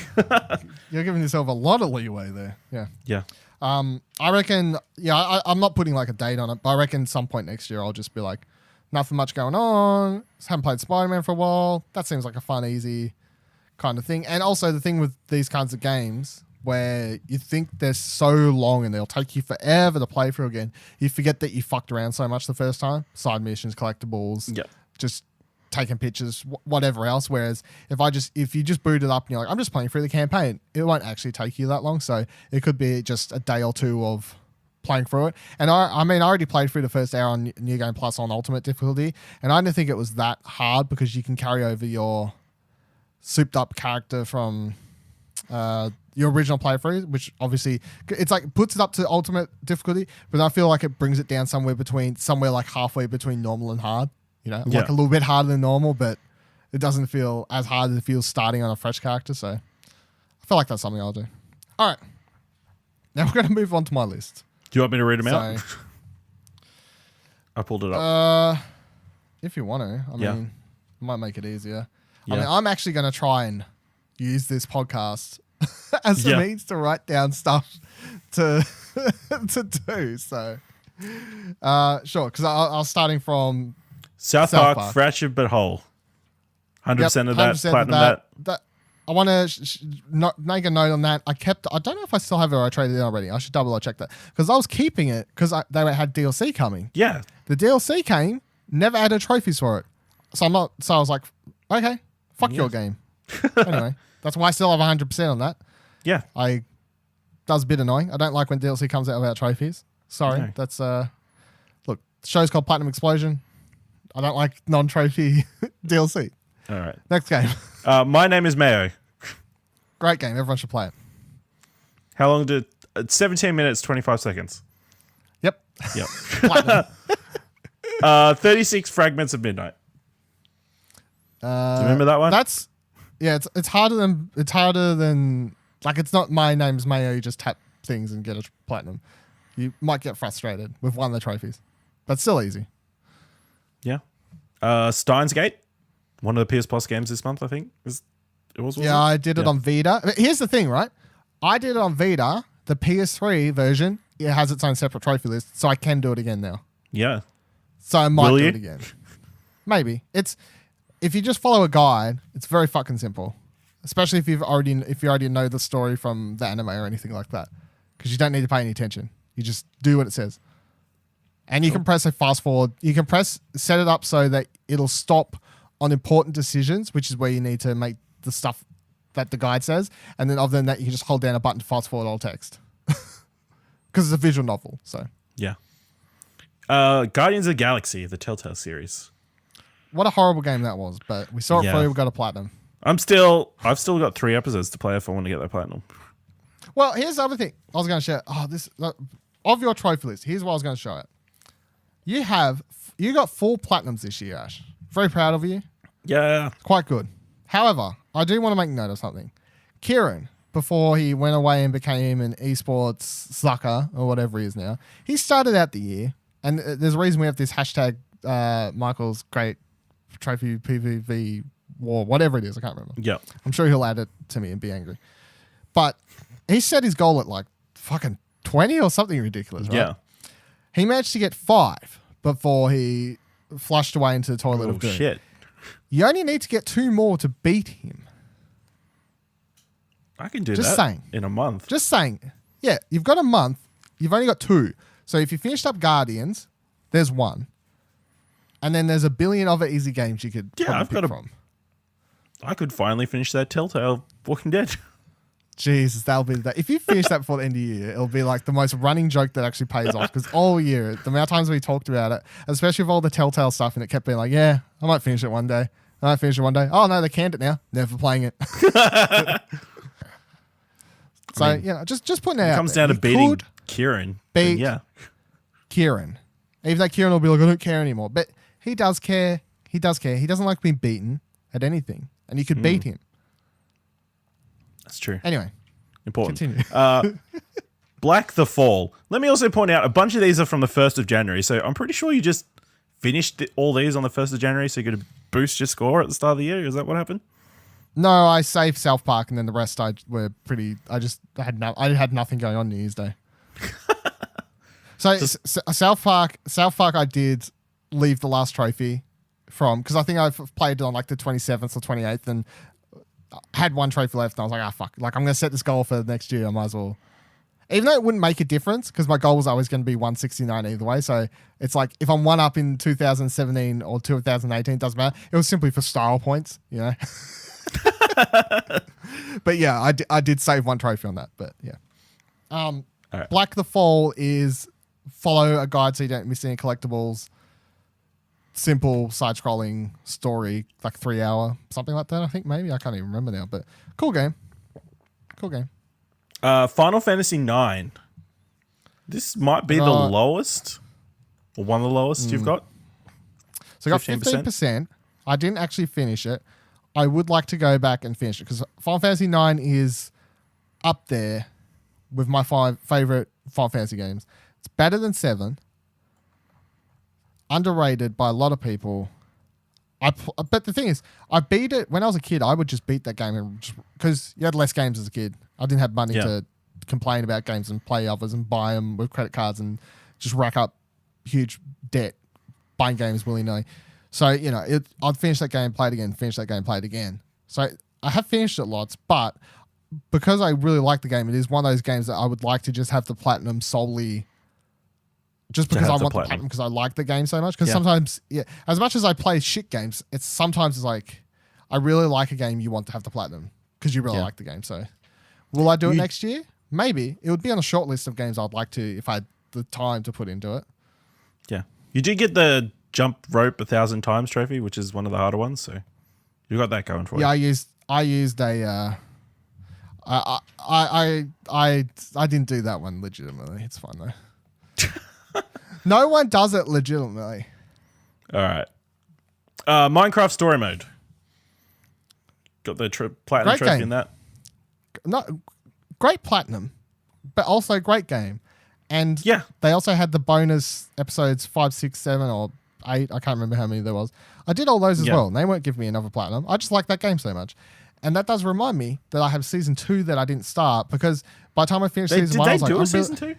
You're giving yourself a lot of leeway there. Yeah. Yeah. I reckon, I'm not putting like a date on it, but I reckon some point next year I'll just be like, nothing much going on. Just haven't played Spider-Man for a while. That seems like a fun, easy kind of thing. And also the thing with these kinds of games where you think they're so long and they'll take you forever to play through again, you forget that you fucked around so much the first time. Side missions, collectibles, just taking pictures, whatever else. Whereas if you just boot it up and you're like, I'm just playing through the campaign, it won't actually take you that long. So it could be just a day or two of playing through it. And I already played through the first hour on New Game Plus on Ultimate difficulty, and I didn't think it was that hard because you can carry over your souped up character from your original playthrough, which obviously it's like puts it up to Ultimate difficulty, but I feel like it brings it down somewhere like halfway between normal and hard. Like a little bit harder than normal, but it doesn't feel as hard as it feels starting on a fresh character. So I feel like that's something I'll do. All right. Now we're going to move on to my list. Do you want me to read them out? I pulled it up. If you want to. I mean, it might make it easier. Yeah. I mean, I'm actually going to try and use this podcast as a means to write down stuff to do. So, sure. Because I was starting from South Park, Fractured but Whole. 100% of that, platinum that. I want to make a note on that. I don't know if I still have it or I traded it already. I should double check that. Because I was keeping it because they had DLC coming. Yeah. The DLC came, never added trophies for it. So I was like, okay, fuck your game. Anyway, that's why I still have 100% on that. Yeah. That was a bit annoying. I don't like when DLC comes out without trophies. Sorry. No. That's, look, the show's called Platinum Explosion. I don't like non-trophy DLC. All right. Next game. My Name is Mayo. Great game. Everyone should play it. How long did... 17 minutes, 25 seconds. Yep. Platinum. 36 Fragments of Midnight. Do you remember that one? It's harder than like, it's not My Name's Mayo. You just tap things and get a platinum. You might get frustrated with one of the trophies, but still easy. Yeah. Steins Gate, one of the PS Plus games this month, I think. I did it on Vita. Here's the thing, right? I did it on Vita. The PS3 version, it has its own separate trophy list, so I can do it again now. Yeah. So I might do it again. Maybe. If you just follow a guide, it's very fucking simple. Especially if you already know the story from the anime or anything like that. Because you don't need to pay any attention. You just do what it says. And you can press a fast forward. You can set it up so that it'll stop on important decisions, which is where you need to make the stuff that the guide says. And then other than that, you can just hold down a button to fast forward all text. Because it's a visual novel. So yeah. Guardians of the Galaxy, the Telltale series. What a horrible game that was, but we saw it through. We got a platinum. I've still got 3 episodes to play if I want to get that platinum. Well, here's the other thing I was going to share. Of your trophy list, here's what I was going to show it. You got 4 platinums this year, Ash. Very proud of you. Yeah. Quite good. However, I do want to make note of something. Kieran, before he went away and became an esports sucker or whatever he is now, he started out the year, and there's a reason we have this hashtag Michael's great trophy PvP war, whatever it is. I can't remember. Yeah. I'm sure he'll add it to me and be angry. But he set his goal at like fucking 20 or something ridiculous, right? Yeah. He managed to get 5 before he flushed away into the toilet of doom. Shit. You only need to get 2 more to beat him. I can do Just that saying. in a month. Just saying. Yeah, you've got a month. You've only got 2. So if you finished up Guardians, there's 1. And then there's a billion other easy games you could pick from. I could finally finish that Telltale Walking Dead. Jesus, that'll be that. If you finish that before the end of the year, it'll be like the most running joke that actually pays off. Because all year, the amount of times we talked about it, especially with all the Telltale stuff, and it kept being like, yeah, I might finish it one day. I might finish it one day. Oh, no, they canned it now. Never playing it. So, I mean, just putting it out. It comes down to beating Kieran. Beat yeah. Kieran. Even though Kieran will be like, I don't care anymore. But he does care. He does care. He doesn't like being beaten at anything. And you could beat him. That's true. Anyway. Important. Continue. Black the Fall. Let me also point out, a bunch of these are from the 1st of January. So I'm pretty sure you just finished all these on the 1st of January so you could boost your score at the start of the year. Is that what happened? No, I saved South Park, and then the rest I had nothing going on New Year's Day. So South Park, I did leave the last trophy from, because I think I've played on like the 27th or 28th, and had 1 trophy left, and I was like, fuck, like I'm gonna set this goal for next year. I might as well, even though it wouldn't make a difference, because my goal was always going to be 169 either way. So it's like if I'm 1 up in 2017 or 2018, it doesn't matter. It was simply for style points, you know. But yeah, I did save 1 trophy on that. But yeah, right. Black the Fall is follow a guide so you don't miss any collectibles. Simple side-scrolling story, like 3-hour, something like that. I think maybe I can't even remember now. But cool game. Final Fantasy 9. This might be the lowest, or one of the lowest you've got. So I got 15%. I didn't actually finish it. I would like to go back and finish it because Final Fantasy 9 is up there with my 5 favorite Final Fantasy games. It's better than 7. Underrated by a lot of people. But the thing is, I beat it when I was a kid. I would just beat that game because you had less games as a kid. I didn't have money to complain about games and play others and buy them with credit cards and just rack up huge debt buying games willy-nilly. So, I'd finish that game, play it again, finish that game, play it again. So I have finished it lots, but because I really like the game, it is one of those games that I would like to just have the platinum solely just because I want the platinum because I like the game so much. Because sometimes, as much as I play shit games, sometimes it's like I really like a game, you want to have the platinum because you really like the game. So will I do it next year? Maybe. It would be on a short list of games I'd like to if I had the time to put into it. Yeah. You did get the jump rope 1,000 times trophy, which is one of the harder ones. So you got that going for you. Yeah, I used a. I didn't do that one legitimately. It's fun though. No one does it legitimately. All right. Minecraft story mode. Got the platinum trophy in that. Great platinum, but also great game. And they also had the bonus episodes 5, 6, 7, or 8. I can't remember how many there was. I did all those as well, and they won't give me another platinum. I just like that game so much. And that does remind me that I have season 2 that I didn't start because by the time I finished season 1, I was like, did they do a season 2?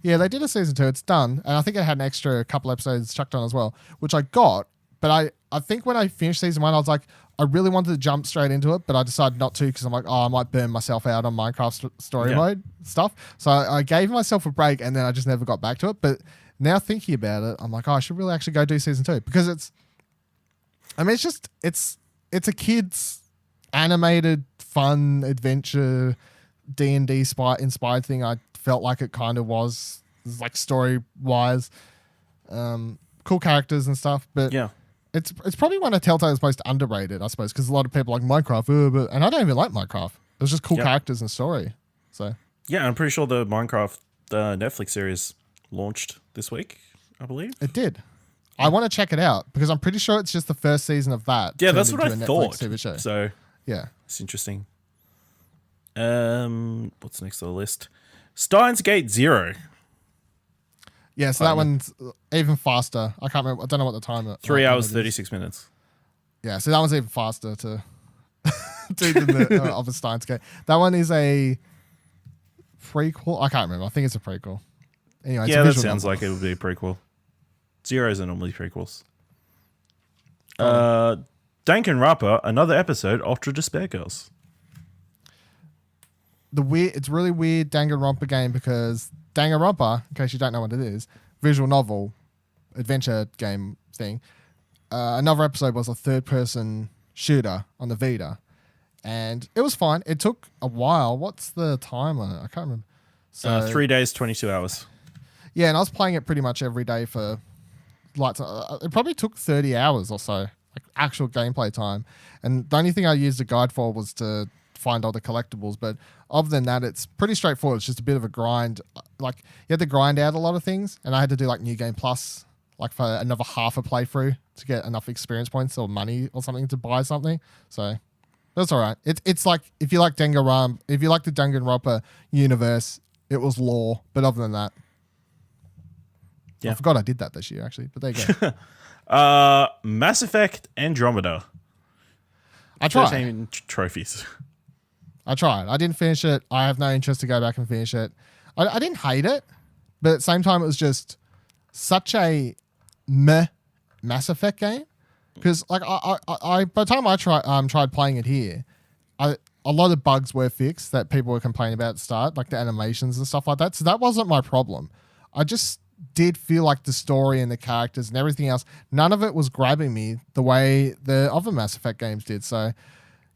Yeah, they did a season 2. It's done. And I think it had an extra couple episodes chucked on as well, which I got. But I think when I finished season 1, I was like, I really wanted to jump straight into it, but I decided not to because I'm like, I might burn myself out on Minecraft story mode stuff. So I gave myself a break and then I just never got back to it. But now thinking about it, I'm like, I should really actually go do season 2 because it's a kid's animated, fun, adventure, D&D inspired thing. I felt like it kind of was like story-wise. Cool characters and stuff, but it's probably one of Telltale's most underrated, I suppose, because a lot of people like Minecraft, and I don't even like Minecraft. It was just cool characters and story. So I'm pretty sure the Minecraft Netflix series launched this week, I believe. It did. I want to check it out because I'm pretty sure it's just the first season of that. Yeah, that's what I thought. TV show. So yeah, it's interesting. What's next on the list? Steins Gate 0. Yeah, so that one's even faster. I can't remember. I don't know what the time is. 3 hours, 36 minutes. Yeah, so that one's even faster to do than the other Steins game. That one is a prequel. I can't remember. I think it's a prequel. Anyway, it's Yeah, a that visual sounds novel. like it would be a prequel. Zeros are normally prequels. Oh. Danganronpa, another episode, Ultra Despair Girls. It's really weird Danganronpa game because Danganronpa, in case you don't know what it is, visual novel, adventure game thing. Another episode was a third-person shooter on the Vita, and it was fine. It took a while. What's the time on it? I can't remember. So 3 days, 22 hours. yeah, and I was playing it pretty much every day for like it probably took 30 hours or so, like actual gameplay time. And the only thing I used the guide for was to find all the collectibles. But other than that, it's pretty straightforward. It's just a bit of a grind. Like you had to grind out a lot of things, and I had to do like New Game Plus, like for another half a playthrough to get enough experience points or money or something to buy something. So that's all right. It's like if you like Danganronpa, if you like the Danganronpa universe, it was lore. But other than that, Yeah. I forgot I did that this year actually. But there you go. Mass Effect Andromeda. I tried. 13 trophies. I tried. I didn't finish it. I have no interest to go back and finish it. I didn't hate it, but at the same time, it was just such a meh Mass Effect game. Because like I by the time I tried playing it here, a lot of bugs were fixed that people were complaining about at the start, like the animations and stuff like that. So that wasn't my problem. I just did feel like the story and the characters and everything else, none of it was grabbing me the way the other Mass Effect games did. So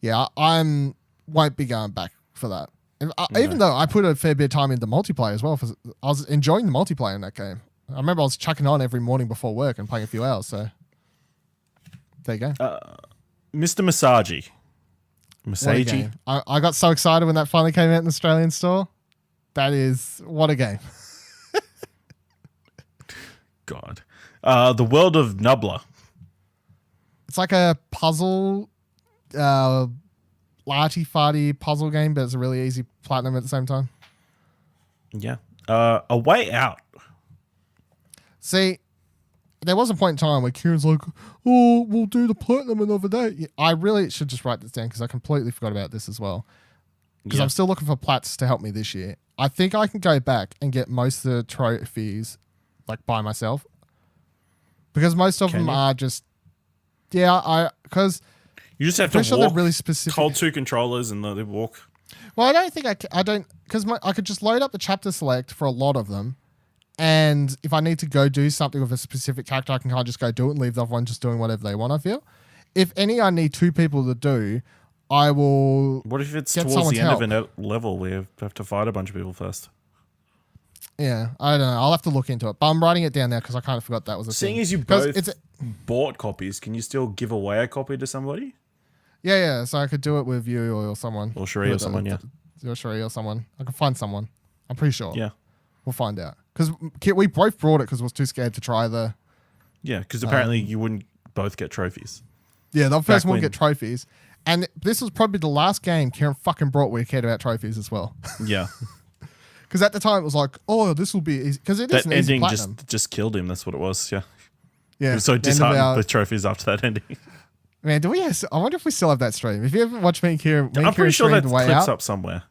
yeah, won't be going back for that. And even though I put a fair bit of time into multiplayer as well, I was enjoying the multiplayer in that game. I remember I was chucking on every morning before work and playing a few hours. So there you go. Mr. Masagi. What a Masagi. game. I got so excited when that finally came out in the Australian store. That is, what a game. God. The World of Nubla. It's like a puzzle, larty-farty puzzle game, but it's a really easy platinum at the same time. Yeah. A Way Out. See, there was a point in time where Kieran's like, oh, we'll do the platinum another day. I really should just write this down because I completely forgot about this as well. Because I'm still looking for plats to help me this year. I think I can go back and get most of the trophies like by myself. Because most of them are just, because You just have to they're walk, really specific. hold two controllers and they walk. Well, I don't think I don't, because I could just load up the chapter select for a lot of them. And if I need to go do something with a specific character, I can kind of just go do it and leave the other one just doing whatever they want, I feel. If I need two people to do, I will. What if it's get towards the end help. of a level where you have to fight a bunch of people first? Yeah, I don't know. I'll have to look into it. But I'm writing it down now because I kind of forgot that was a thing. Seeing as you 'Cause both bought copies, can you still give away a copy to somebody? Yeah. So I could do it with you or someone. Or Sheree or someone, yeah. Or Sheree or someone. I can find someone. I'm pretty sure. Yeah. We'll find out. Because we both brought it because we was too scared to try the... Yeah, because apparently you wouldn't both get trophies. Yeah, the first one when- get trophies. And this was probably the last game Kieran fucking brought where he cared about trophies as well. Yeah. Because at the time it was like, oh, this will be easy. Because it is That an easy ending platinum. just killed him. That's what it was. Yeah. Yeah. He was so the end of disheartened with trophies after that ending. Man, I wonder if we still have that stream. If you ever watch me and Kieran, I'm pretty sure that way clip's out, up somewhere.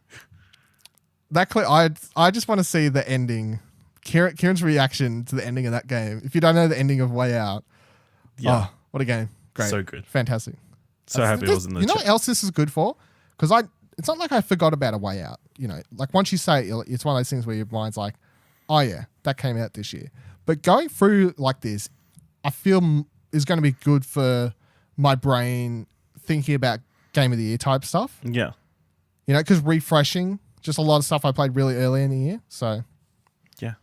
that clip, I just want to see the ending. Kieran's reaction to the ending of that game. If you don't know the ending of Way Out, Yeah. oh, what a game! Great, So good. fantastic. So happy it was in the You know chat. what else this is good for? Because it's not like I forgot about A Way Out. You know, like once you say it, it's one of those things where your mind's like, oh yeah, that came out this year. But going through like this, I feel is going to be good for my brain thinking about Game of the Year type stuff. Yeah. You know, because refreshing just a lot of stuff I played really early in the year. So Yeah.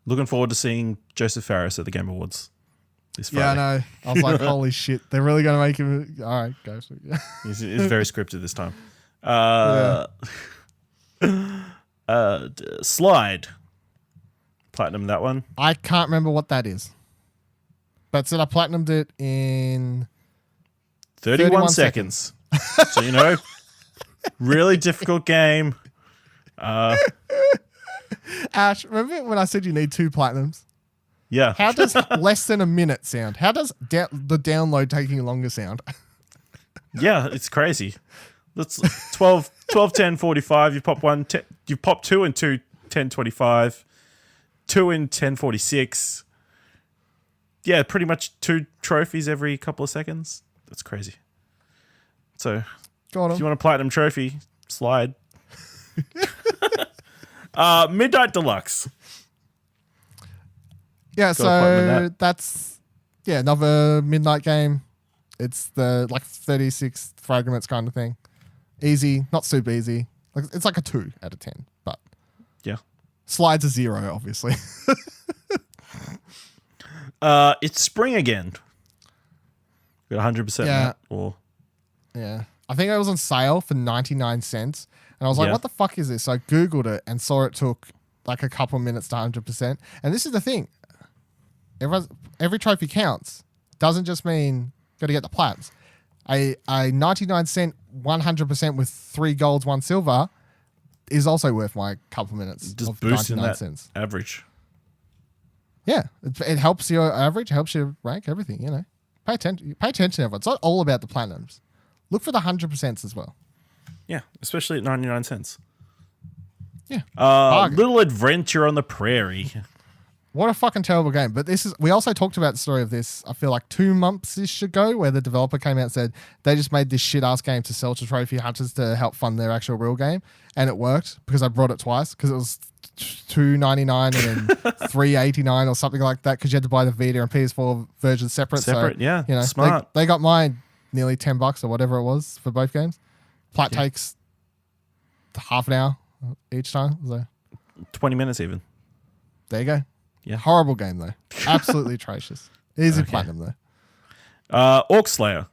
Looking forward to seeing Joseph Farris at the Game Awards this Friday. yeah, I know. I was like, holy shit, they're really going to make him. All right, go. It's very scripted this time. Slide. Platinum that one. I can't remember what that is. But said I platinumed it in 31 seconds. So, you know, really difficult game. Ash, remember when I said you need 2 platinums? Yeah. How does less than a minute sound? How does the download taking longer sound? Yeah, it's crazy. That's 12, 10, 45. You pop one, you pop two and 2, 10, 25. 2 and 10, 46. Yeah, pretty much 2 trophies every couple of seconds. That's crazy. So, if you want a platinum trophy, slide. Midnight Deluxe. Yeah, so that's another midnight game. It's the 36 fragments kind of thing. Easy, not super easy. It's like a 2 out of 10, but yeah, slides a 0, obviously. It's spring again. Got 100% that, or yeah. I think it was on sale for 99 cents, and I was like, "What the fuck is this?" So I googled it and saw it took like a couple minutes to 100%. And this is the thing: every trophy counts. Doesn't just mean got to get the plats. A 99-cent 100% with 3 golds, 1 silver is also worth my couple minutes. Just of boosting 99 that cents. average. Yeah, it helps your average, helps your rank, everything. Pay attention, everyone. It's not all about the platinums. Look for the 100% as well. Yeah, especially at 99 cents. Yeah. Little Adventure on the Prairie. What a fucking terrible game. But we also talked about the story of this, I feel like 2 months-ish ago, where the developer came out and said they just made this shit-ass game to sell to trophy hunters to help fund their actual real game. And it worked because I brought it twice because it was $2.99 and then $3.89 or something like that because you had to buy the Vita and PS4 versions separate. Yeah, smart. They got mine nearly $10 or whatever it was for both games. Plat takes half an hour each time. So 20 minutes even. there you go. Yeah. Horrible game though. Absolutely atrocious. Easy platinum though. Orc Slayer.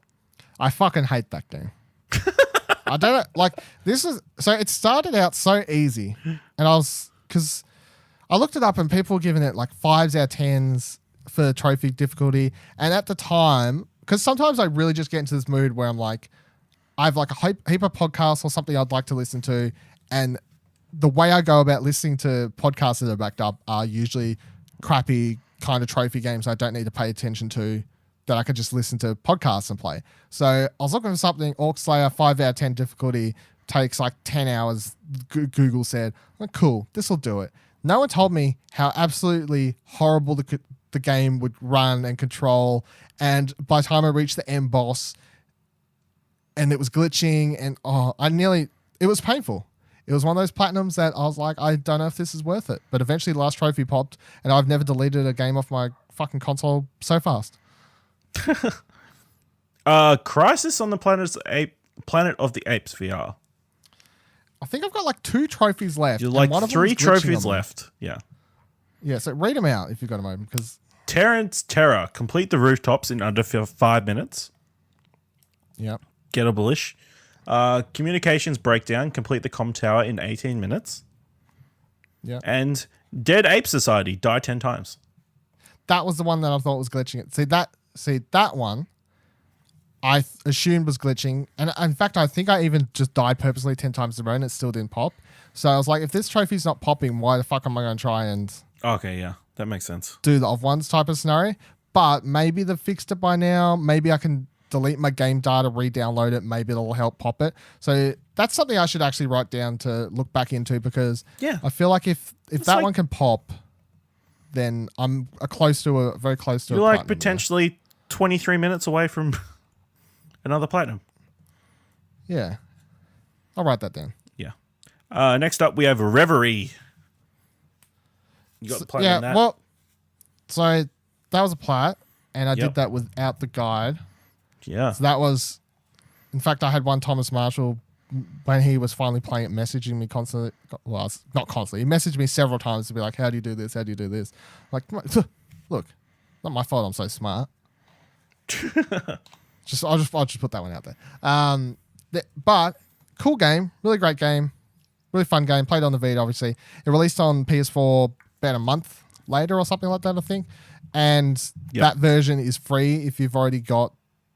I fucking hate that game. I don't this is so it started out so easy, and because I looked it up and people were giving it like 5s out of 10s for trophy difficulty, and at the time, because sometimes I really just get into this mood where I'm like, I have like a heap of podcasts or something I'd like to listen to, and the way I go about listening to podcasts that are backed up are usually crappy kind of trophy games I don't need to pay attention to, that I could just listen to podcasts and play. So I was looking for something, Orc Slayer, 5 out of 10 difficulty, takes like 10 hours, Google said. Like, cool, this will do it. No one told me how absolutely horrible the game would run and control, and by the time I reached the end boss, and it was glitching, and it was painful. It was one of those platinums that I was like, I don't know if this is worth it. But eventually the last trophy popped, and I've never deleted a game off my fucking console so fast. Crisis on the Planet of the Apes VR. I think I've got like 2 trophies left. You're like 3 trophies left. Yeah. Yeah, so read them out if you've got a moment. Because Terrence Terror. Complete the rooftops in under 5 minutes. Yep. Gettable-ish. Communications breakdown. Complete the comm tower in 18 minutes. Yeah. And Dead Ape Society. Die 10 times. That was the one that I thought was glitching it. See that one I assumed was glitching. And in fact, I think I even just died purposely 10 times in a row and it still didn't pop. So I was like, if this trophy's not popping, why the fuck am I going to try and Okay, yeah. That makes sense. do the off ones type of scenario? But maybe they've fixed it by now. Maybe I can delete my game data, re-download it. Maybe it'll help pop it. So that's something I should actually write down to look back into, because I feel like if that one can pop, then I'm very close to You're like potentially 23 minutes away from another platinum. Yeah. I'll write that down. Yeah. Next up, we have Reverie. You got the platinum in that? Well, so that was a plat, and I did that without the guide. Yeah. So that was, in fact, I had one Thomas Marshall, when he was finally playing it, messaging me constantly. Well, not constantly. He messaged me several times to be like, how do you do this? How do you do this? Like, look, not my fault I'm so smart. I'll just put that one out there. But cool game, really great game, really fun game. Played on the Vita, obviously. It released on PS4 about a month later or something like that, I think. And that version is free if you've already got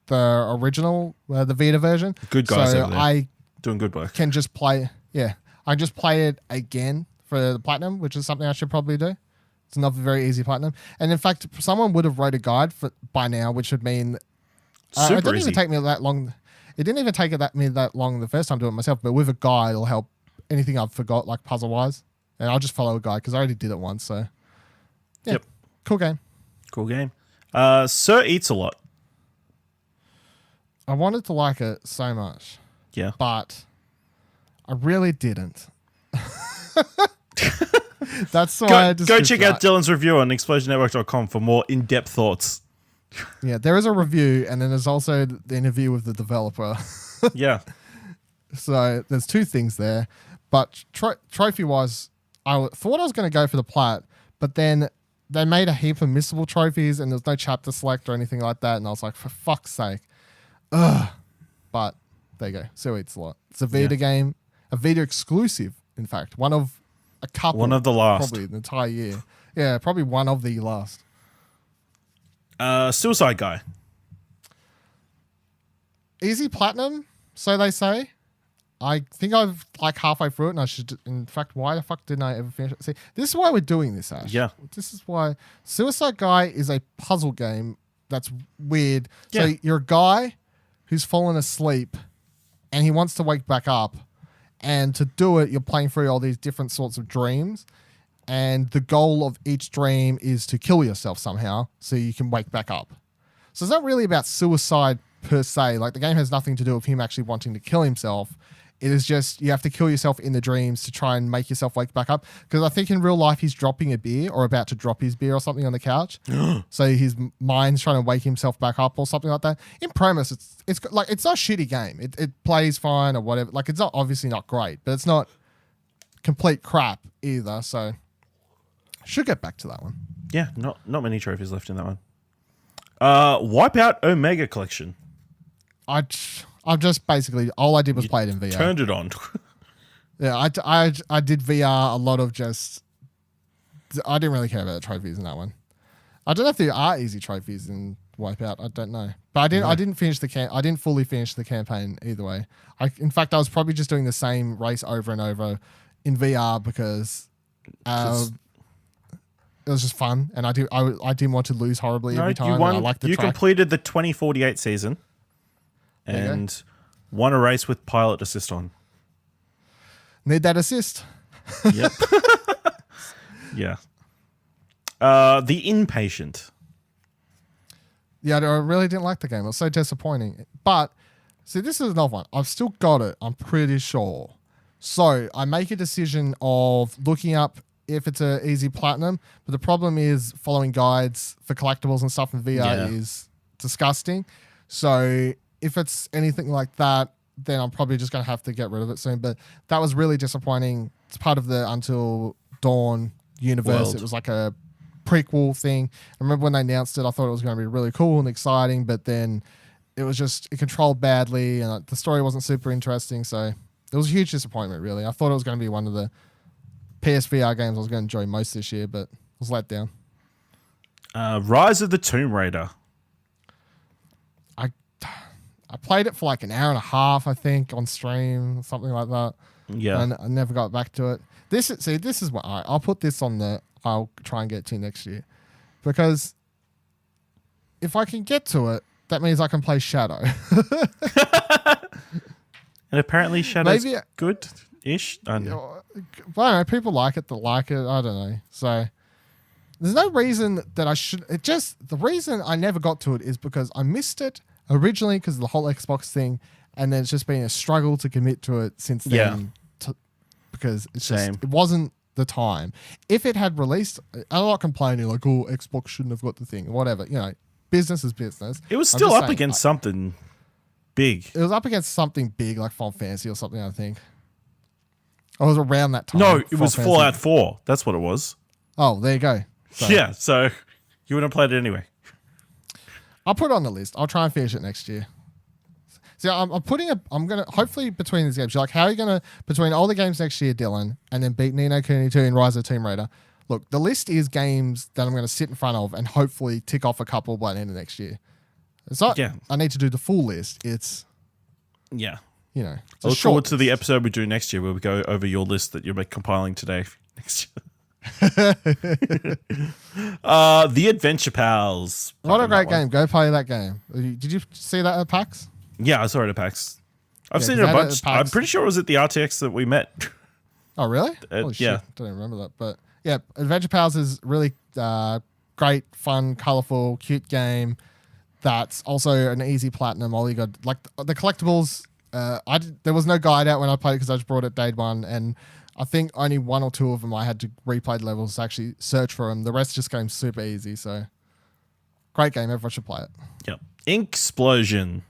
the original, the Vita version. Good guys so over there. Doing good work. Can just play, I just play it again for the platinum, which is something I should probably do. It's another very easy platinum. And in fact, someone would have wrote a guide for by now, which would mean it didn't even take me that long. It didn't even take me that long the first time doing it myself, but with a guide, it'll help anything I've forgot, like puzzle-wise. And I'll just follow a guide because I already did it once. So, yeah, yep. Cool game. Cool game. Sir Eats a Lot. I wanted to like it so much. Yeah. But I really didn't. That's why go check out Dylan's review on explosionnetwork.com for more in-depth thoughts. Yeah, there is a review, and then there's also the interview with the developer. Yeah. So there's two things there. But trophy-wise, I thought I was going to go for the Plat, but then they made a heap of missable trophies, and there's no chapter select or anything like that, and I was like, for fuck's sake. Ugh. But there you go. So Eats a Lot. It's a Vita game, a Vita exclusive, in fact. One of a couple. One of the last. Probably the entire year. Yeah, probably one of the last. Suicide Guy. Easy platinum, so they say. I think I've like halfway through it, and I should. In fact, why the fuck didn't I ever finish it? See, this is why we're doing this, Ash. Yeah. This is why Suicide Guy is a puzzle game that's weird. Yeah. So you're a guy who's fallen asleep, and he wants to wake back up, and to do it, you're playing through all these different sorts of dreams, and the goal of each dream is to kill yourself somehow, so you can wake back up. So it's not really about suicide per se. Like the game has nothing to do with him actually wanting to kill himself. It is just you have to kill yourself in the dreams to try and make yourself wake back up. Because I think in real life he's dropping a beer or about to drop his beer or something on the couch. So his mind's trying to wake himself back up or something like that. In premise, it's like it's not a shitty game. It plays fine or whatever. Like it's not obviously not great, but it's not complete crap either. So should get back to that one. Yeah, not many trophies left in that one. Wipeout Omega Collection. I've just basically all I did was play it in VR. Turned it on. Yeah, I did VR a lot of just. I didn't really care about the trophies in that one. I don't know if there are easy trophies in Wipeout. I don't know, but I didn't finish I didn't fully finish the campaign either way. In fact, I was probably just doing the same race over and over in VR because it was just fun, and I didn't want to lose horribly every time. You won. I liked the you track. completed the 2048 season. And won a race with pilot assist on. Need that assist. Yep. Yeah. The Inpatient. Yeah, I really didn't like the game. It was so disappointing. But, see, this is another one. I've still got it, I'm pretty sure. So, I make a decision of looking up if it's an easy platinum. But the problem is following guides for collectibles and stuff in VR is disgusting. So, if it's anything like that, then I'm probably just going to have to get rid of it soon. But that was really disappointing. It's part of the Until Dawn universe. World. It was like a prequel thing. I remember when they announced it, I thought it was going to be really cool and exciting, but then it controlled badly and the story wasn't super interesting. So it was a huge disappointment, really. I thought it was going to be one of the PSVR games I was going to enjoy most this year, but I was let down. Rise of the Tomb Raider. I played it for like an hour and a half, I think, on stream, something like that. Yeah. And I never got back to it. This is what I'll put this on I'll try and get to next year. Because if I can get to it, that means I can play Shadow. And apparently Shadow's good-ish. I don't know. I don't know. People like it, that like it. I don't know. So there's no reason that I should. The reason I never got to it is because I missed it originally because of the whole Xbox thing, and then it's just been a struggle to commit to it since then. Because it's it wasn't the time. If it had released, I'm not complaining like, oh, Xbox shouldn't have got the thing, whatever. You know, business is business. It was still up against something big. It was up against something big like Final Fantasy or something, I think. I was around that time. No, it was Fallout 4. That's what it was. Oh, there you go. So, yeah, so you would have played it anyway. I'll put it on the list. I'll try and finish it next year. See, I'm going to, hopefully between these games, you're like, how are you going to, between all the games next year, Dylan, and then beat Ni no Kuni 2 and Rise of the Tomb Raider? Look, the list is games that I'm going to sit in front of and hopefully tick off a couple by the end of next year. It's not, I need to do the full list. It's, you know. I look forward to the episode we do next year where we go over your list that you're compiling today next year. The Adventure Pals. What a great game. Go play that game. Did you see that at PAX? Yeah, I saw it at PAX. I've seen it 'cause a they had bunch. it at PAX. I'm pretty sure it was at the RTX that we met. Oh, really? Holy shit. yeah. Don't even remember that. But yeah, Adventure Pals is really great, fun, colorful, cute game. That's also an easy platinum. All you got, like the collectibles. There was no guide out when I played it because I just brought it day one, and I think only one or two of them I had to replay the levels to actually search for them. The rest just came super easy. So great game. Everyone should play it. Yep. Inksplosion.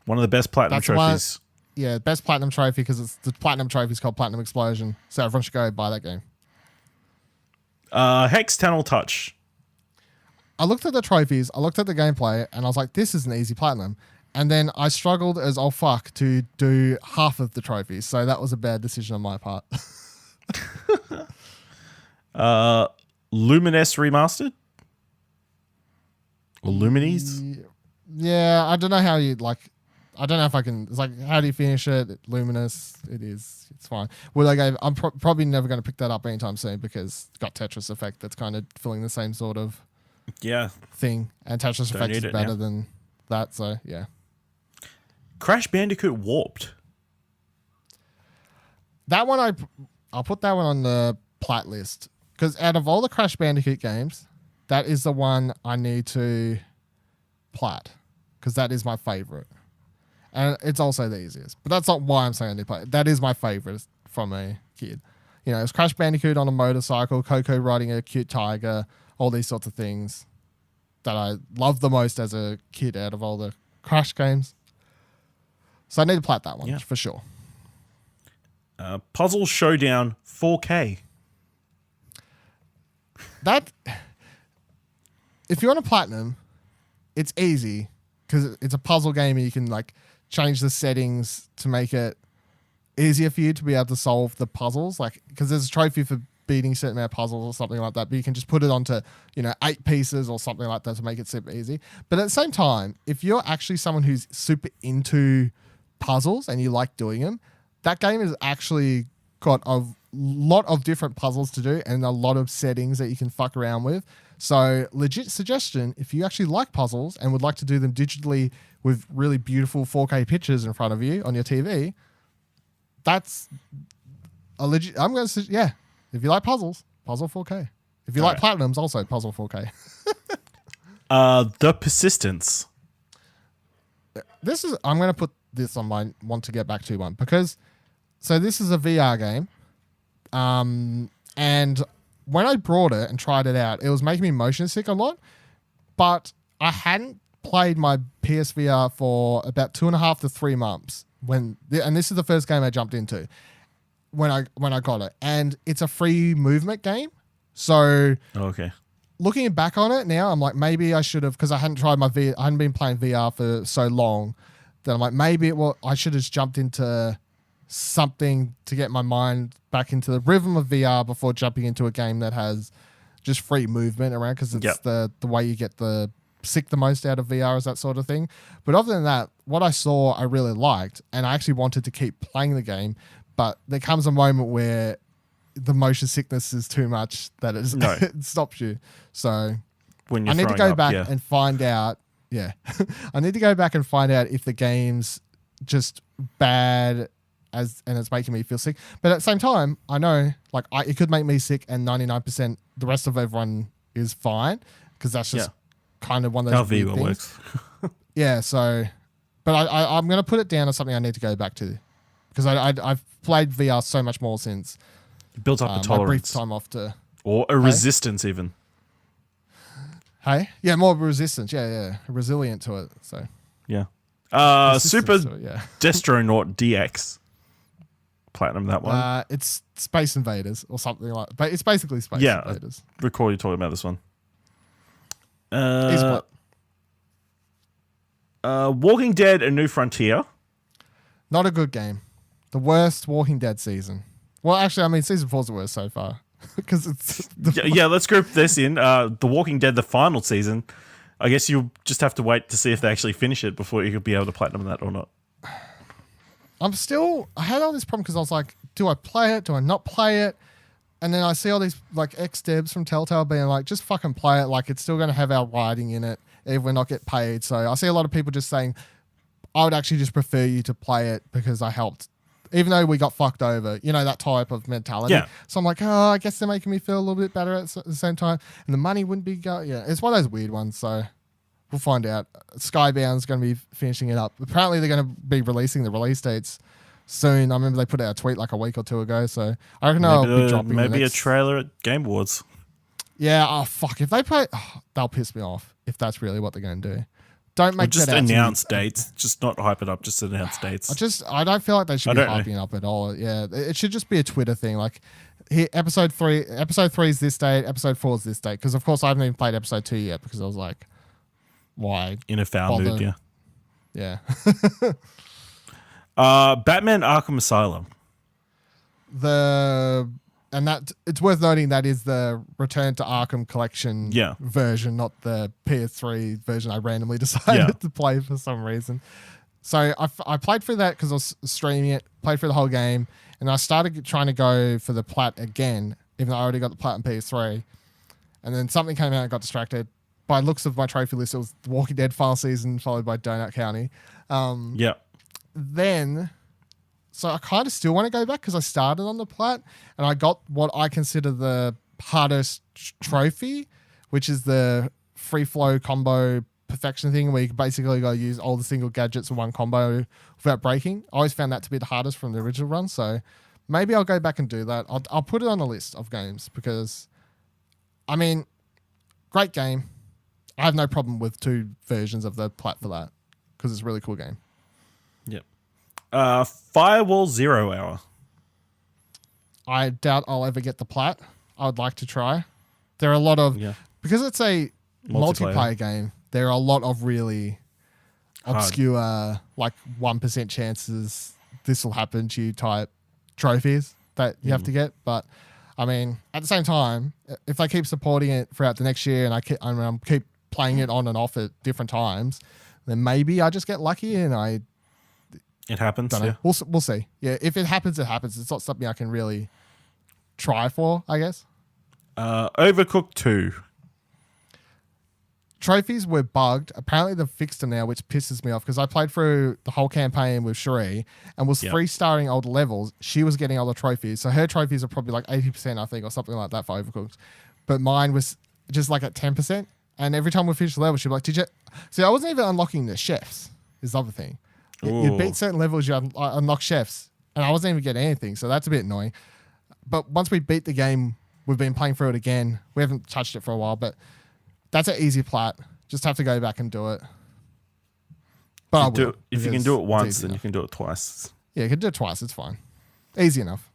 One of the best platinum trophies. Yeah, best platinum trophy because it's the platinum trophy is called Platinum Explosion. So everyone should go buy that game. Hextunnel Touch. I looked at the trophies, I looked at the gameplay, and I was like, this is an easy platinum. And then I struggled as all fuck to do half of the trophies. So that was a bad decision on my part. Lumines Remastered? Or Lumines? Yeah, I don't know how you like. I don't know if I can. It's like, how do you finish it? Luminous. It is. It's fine. I'm probably never going to pick that up anytime soon because it's got Tetris Effect that's kind of filling the same sort of thing. And Tetris Effect is better than that. So yeah. Crash Bandicoot Warped. That one I'll put that one on the Plat list because out of all the Crash Bandicoot games, that is the one I need to Plat because that is my favorite. And it's also the easiest. But that's not why I'm saying I need to play it. That is my favorite from a kid. You know, it's Crash Bandicoot on a motorcycle, Coco riding a cute tiger, all these sorts of things that I love the most as a kid out of all the Crash games. So I need to plat that one for sure. Puzzle Showdown 4K. That, if you want a platinum, it's easy because it's a puzzle game and you can like change the settings to make it easier for you to be able to solve the puzzles. Like, because there's a trophy for beating a certain amount of puzzles or something like that, but you can just put it onto, 8 pieces or something like that to make it super easy. But at the same time, if you're actually someone who's super into puzzles and you like doing them, that game has actually got a lot of different puzzles to do and a lot of settings that you can fuck around with. So legit suggestion, if you actually like puzzles and would like to do them digitally with really beautiful 4K pictures in front of you on your TV, that's a legit, if you like puzzles, Puzzle 4K. If you like platinums, also Puzzle 4K. The Persistence. I'm going to put this on my want to get back to one because, so this is a VR game. And when I brought it and tried it out, it was making me motion sick a lot, but I hadn't played my PSVR for about 2.5 to 3 months and this is the first game I jumped into when I got it, and it's a free movement game. So looking back on it now, I'm like, maybe I should have, because I hadn't been playing VR for so long that I'm like, maybe I should have just jumped into something to get my mind back into the rhythm of VR before jumping into a game that has just free movement around, because it's the way you get the most out of VR is that sort of thing. But other than that, what I saw I really liked, and I actually wanted to keep playing the game, but there comes a moment where the motion sickness is too much that it stops you. So when I need to go back and find out. Yeah, I need to go back and find out if the game's just bad and it's making me feel sick. But at the same time, I know it could make me sick, and 99% the rest of everyone is fine, because that's just kind of one of those how VR things. works. Yeah. So, but I'm going to put it down as something I need to go back to, because I've played VR so much more since It builds up a my tolerance brief time off to. or a resistance even. Hey, yeah, more resistance. Yeah, resilient to it. So Yeah. resistance Super to it, yeah. Destronaut DX. Platinum that one. It's Space Invaders or something like. But it's basically Space Invaders. Recall you talking about this one. Easy play. Walking Dead: A New Frontier. Not a good game. The worst Walking Dead season. Well, actually, I mean, season 4's the worst so far. Because it's let's group this in. The Walking Dead, the final season. I guess you'll just have to wait to see if they actually finish it before you could be able to platinum that or not. I had all this problem because I was like, do I play it? Do I not play it? And then I see all these like ex-devs from Telltale being like, just fucking play it. Like it's still going to have our writing in it if we're not get paid. So I see a lot of people just saying, I would actually just prefer you to play it because I helped, even though we got fucked over, you know, that type of mentality. Yeah. So I'm like, oh, I guess they're making me feel a little bit better at the same time. And the money wouldn't be yeah, it's one of those weird ones. So we'll find out. Skybound's going to be finishing it up. Apparently they're going to be releasing the release dates soon. I remember they put out a tweet like a week or two ago. So I reckon I'll be dropping maybe a trailer at Game Awards. Yeah, oh fuck. If they play, they'll piss me off if that's really what they're going to do. Don't make just that out announce dates. Just not hype it up. Just announce dates. I don't feel like they should be hyping up at all. Yeah, it should just be a Twitter thing. Like, here, episode 3 is this date. Episode 4 is this date. Because of course I haven't even played episode 2 yet because I was like, why? In a foul mood, yeah. Yeah. Batman Arkham Asylum. And that it's worth noting that is the Return to Arkham Collection version, not the PS3 version I randomly decided to play for some reason. So I played through that because I was streaming it, played through the whole game, and I started trying to go for the Plat again, even though I already got the Plat on PS3. And then something came out and got distracted. By looks of my trophy list, it was The Walking Dead final season followed by Donut County. Then... So I kind of still want to go back because I started on the Plat and I got what I consider the hardest trophy, which is the free flow combo perfection thing where you basically got to use all the single gadgets in one combo without breaking. I always found that to be the hardest from the original run. So maybe I'll go back and do that. I'll put it on the list of games because, I mean, great game. I have no problem with 2 versions of the Plat for that because it's a really cool game. Yep. Firewall 0 Hour. I doubt I'll ever get the Plat. I would like to try. There are a lot of... Because it's a multiplayer game, there are a lot of really obscure, like 1% chances this will happen to you type trophies that you have to get. But, I mean, at the same time, if they keep supporting it throughout the next year and I keep playing it on and off at different times, then maybe I just get lucky and it happens. Yeah. We'll see. Yeah, if it happens, it happens. It's not something I can really try for, I guess. Overcooked 2. Trophies were bugged. Apparently they've fixed them now, which pisses me off because I played through the whole campaign with Cherie and was 3-starring older levels. She was getting all the trophies. So her trophies are probably like 80%, I think, or something like that for Overcooked. But mine was just like at 10%. And every time we finished the level, she'd be like, did you... See, I wasn't even unlocking the chefs, is the other thing. You beat certain levels, you unlock chefs, and I wasn't even getting anything, so that's a bit annoying. But once we beat the game, we've been playing through it again. We haven't touched it for a while, but that's an easy Plat. Just have to go back and do it. But if you can do it once, then you can do it twice. Yeah, you can do it twice. It's fine. Easy enough.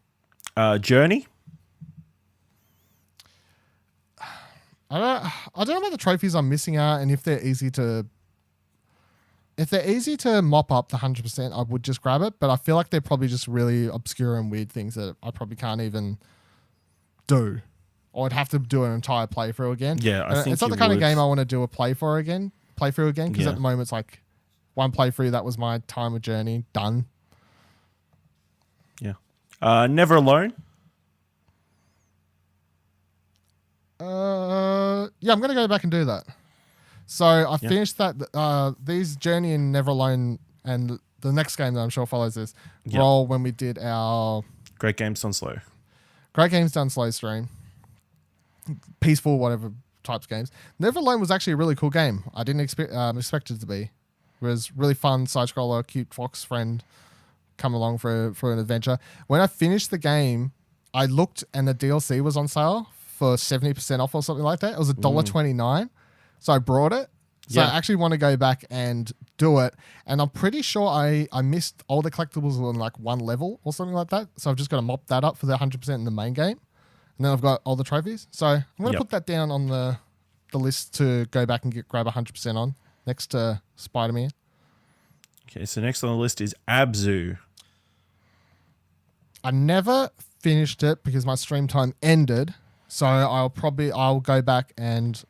Journey. I don't know about the trophies I'm missing out, and if they're easy to mop up the 100%, I would just grab it. But I feel like they're probably just really obscure and weird things that I probably can't even do. Or I'd have to do an entire playthrough again. Yeah, I think it's not the kind of game I want to do a playthrough again. Because at the moment it's like one playthrough. That was my time with Journey done. Yeah. Never Alone. Yeah, I'm gonna go back and do that. So I finished that. These Journey and Never Alone, and the next game that I'm sure follows this roll when we did our Great Games Done Slow. Great Games Done Slow stream. Peaceful, whatever types of games. Never Alone was actually a really cool game. I didn't expect it to be. It was really fun, side scroller, cute fox friend come along for an adventure. When I finished the game, I looked and the DLC was on sale for 70% off or something like that. It was $1.29. So I brought it. So I actually want to go back and do it. And I'm pretty sure I missed all the collectibles on like one level or something like that. So I've just got to mop that up for the 100% in the main game. And then I've got all the trophies. So I'm going to put that down on the list to go back and grab 100% on next to Spider-Man. Okay, so next on the list is Abzu. I never finished it because my stream time ended. So I'll go back and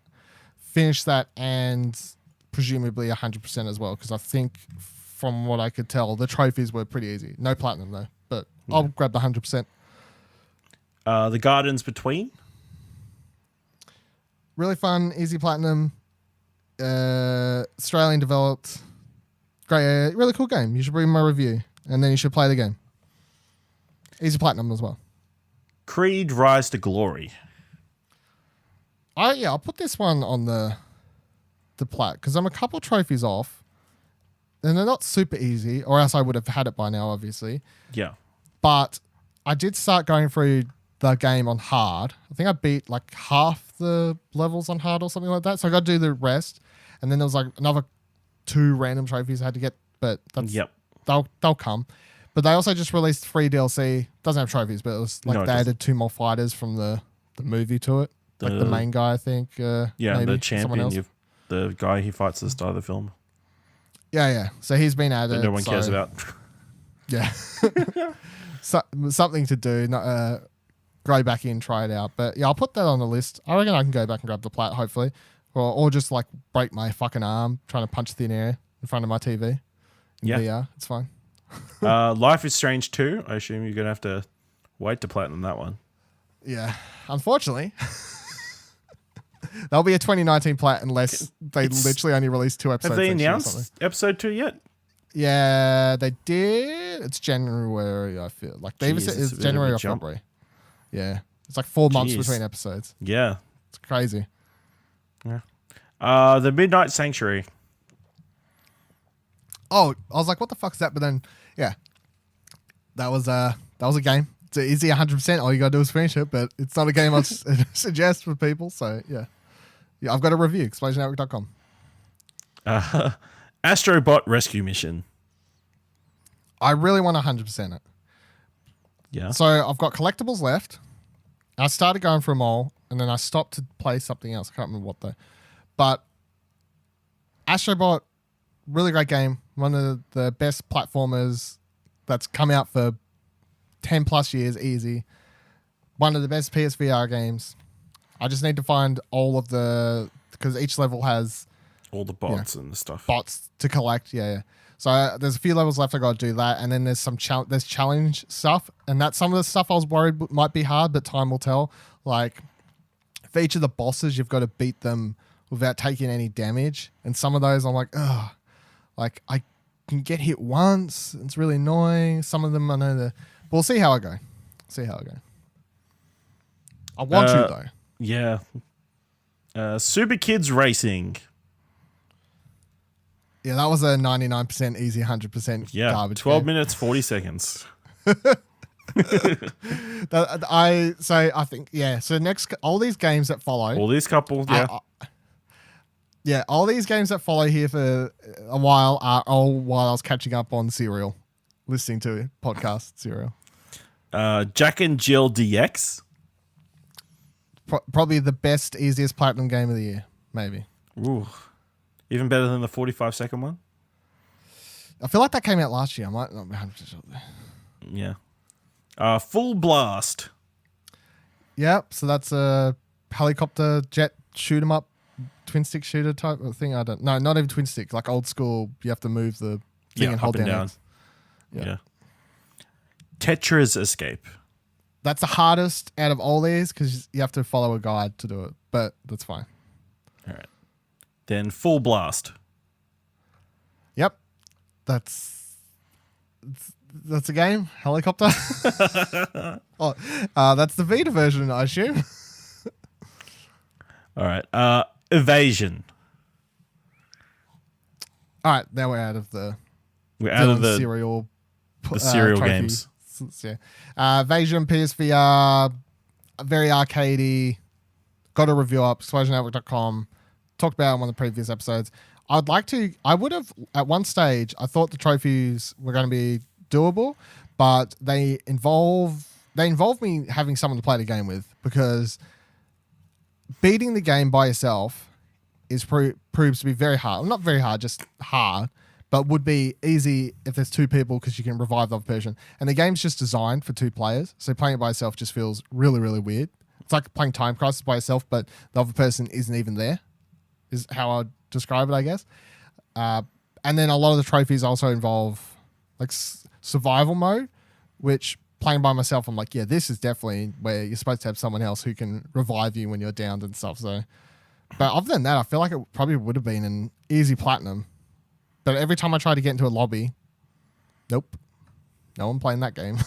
finish that and presumably 100% as well because I think from what I could tell, the trophies were pretty easy. No platinum though, but I'll grab the 100%. The Gardens Between. Really fun, easy platinum, Australian developed. Great, really cool game. You should read my review, and then you should play the game. Easy platinum as well. Creed Rise to Glory. I'll put this one on the Plat because I'm a couple trophies off, and they're not super easy, or else I would have had it by now, obviously. Yeah. But I did start going through the game on hard. I think I beat like half the levels on hard or something like that. So I got to do the rest, and then there was like another 2 random trophies I had to get, but they'll come. But they also just released free DLC. Doesn't have trophies, but it was like they added 2 more fighters from the movie to it. Like the main guy, I think. Maybe, the champion, the guy he fights at the start of the film. Yeah. So he's been added. That no one cares about. Yeah. Something to do. Not go back in, try it out. But yeah, I'll put that on the list. I reckon I can go back and grab the Plat, hopefully. Or just like break my fucking arm trying to punch thin air in front of my TV. Yeah. VR. It's fine. Life is Strange 2. I assume you're going to have to wait to platinum that one. Yeah. Unfortunately. There'll be a 2019 Plat unless they literally only released 2 episodes. Have they announced episode 2 yet? Yeah, they did. It's January, I feel. Like they said it's January or February. Yeah. It's like 4 months between episodes. Yeah. It's crazy. Yeah. The Midnight Sanctuary. Oh, I was like, what the fuck is that? But then, yeah. That was a game. It's easy 100%. All you got to do is finish it, but it's not a game I'd suggest for people. So, yeah. Yeah, I've got a review, explosionetwork.com. Astrobot Rescue Mission. I really want 100% it. Yeah. So I've got collectibles left. I started going through them all, and then I stopped to play something else. I can't remember what though. But Astrobot, really great game. One of the best platformers that's come out for 10 plus years, easy. One of the best PSVR games. I just need to find all of because each level has all the bots and the stuff. Bots to collect, yeah. So there's a few levels left. I got to do that, and then there's some challenge stuff, and that's some of the stuff I was worried might be hard, but time will tell. Like for each of the bosses, you've got to beat them without taking any damage, and some of those I'm like, ugh, like I can get hit once. It's really annoying. Some of them I know but we'll see how I go. I want to though. Yeah. Super Kids Racing. Yeah, that was a 99% easy, 100% garbage. 12 game. minutes, 40 seconds. I think, yeah. So next, all these games that follow. All these couples, yeah. All these games that follow here for a while are all while I was catching up on Serial, listening to podcast Serial. Jack and Jill DX. Probably the best, easiest platinum game of the year, maybe. Ooh. Even better than the 45-second one? I feel like that came out last year. I might not be 100% sure. Yeah. Full Blast. Yep. So that's a helicopter jet shoot 'em up, twin stick shooter type of thing. No, not even twin stick. Like old school. You have to move the thing and hold down. Yeah. Tetris Escape. That's the hardest out of all these because you have to follow a guide to do it, but that's fine. All right. Then Full Blast. Yep. That's a game. Helicopter. That's the Vita version, I assume. All right. Evasion. All right. Now we're out of the serial games. Yeah. Evasion, PSVR, very arcadey. Got a review up, explosionetwork.com. Talked about it on one of the previous episodes. I would have, at one stage, I thought the trophies were going to be doable, but they involve me having someone to play the game with because beating the game by yourself proves to be very hard. Well, not very hard, just hard, but would be easy if there's 2 people because you can revive the other person. And the game's just designed for 2 players, so playing it by yourself just feels really, really weird. It's like playing Time Crisis by yourself, but the other person isn't even there, is how I'd describe it, I guess. And then a lot of the trophies also involve like survival mode, which playing by myself, I'm like, yeah, this is definitely where you're supposed to have someone else who can revive you when you're downed and stuff. So, but other than that, I feel like it probably would have been an easy platinum. But every time I try to get into a lobby, nope, no one playing that game.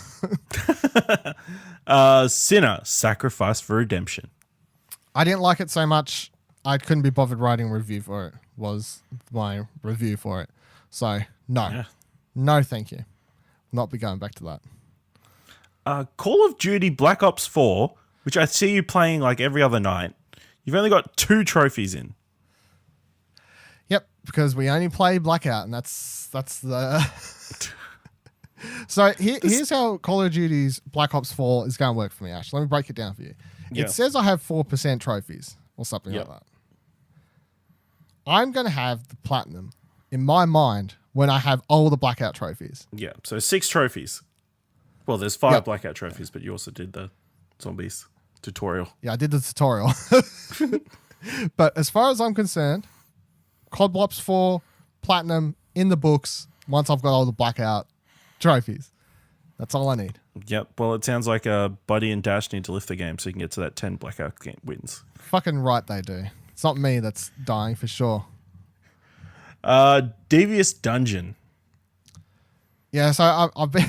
Sinner, Sacrifice for Redemption. I didn't like it so much. I couldn't be bothered writing a review for it. Was my review for it. So no, thank you. Not be going back to that. Call of Duty Black Ops 4, which I see you playing like every other night. You've only got 2 trophies in. Yep, because we only play Blackout, and that's the. So here's how Call of Duty's Black Ops 4 is going to work for me, Ash. Let me break it down for you. Yeah. It says I have 4% trophies or something like that. I'm going to have the platinum in my mind when I have all the Blackout trophies. Yeah, so 6 trophies. Well, there's 5 Blackout trophies, but you also did the zombies tutorial. Yeah, I did the tutorial. But as far as I'm concerned, COD Ops 4 platinum in the books once I've got all the Blackout trophies. That's all I need. Yep. Well, it sounds like Buddy and Dash need to lift the game so you can get to that 10 Blackout wins. Fucking right they do. It's not me that's dying for sure. Devious Dungeon. Yeah, so I've been...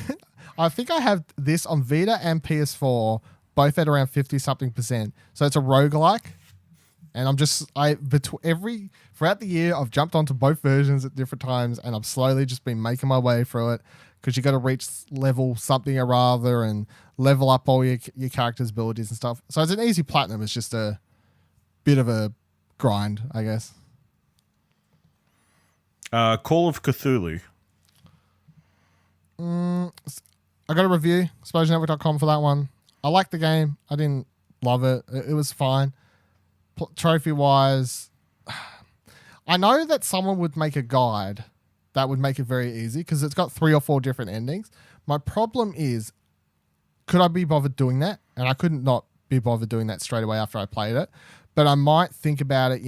I think I have this on Vita and PS4, both at around 50-something%. So it's a roguelike. And I'm just... throughout the year, I've jumped onto both versions at different times, and I've slowly just been making my way through it, because you got to reach level something or other and level up all your character's abilities and stuff. So it's an easy platinum. It's just a bit of a grind, I guess. Call of Cthulhu. I got a review, explosionnetwork.com for that one. I liked the game. I didn't love it. It was fine. Trophy-wise, I know that someone would make a guide that would make it very easy because it's got 3 or 4 different endings. My problem is, could I be bothered doing that? And I couldn't not be bothered doing that straight away after I played it. But I might think about it,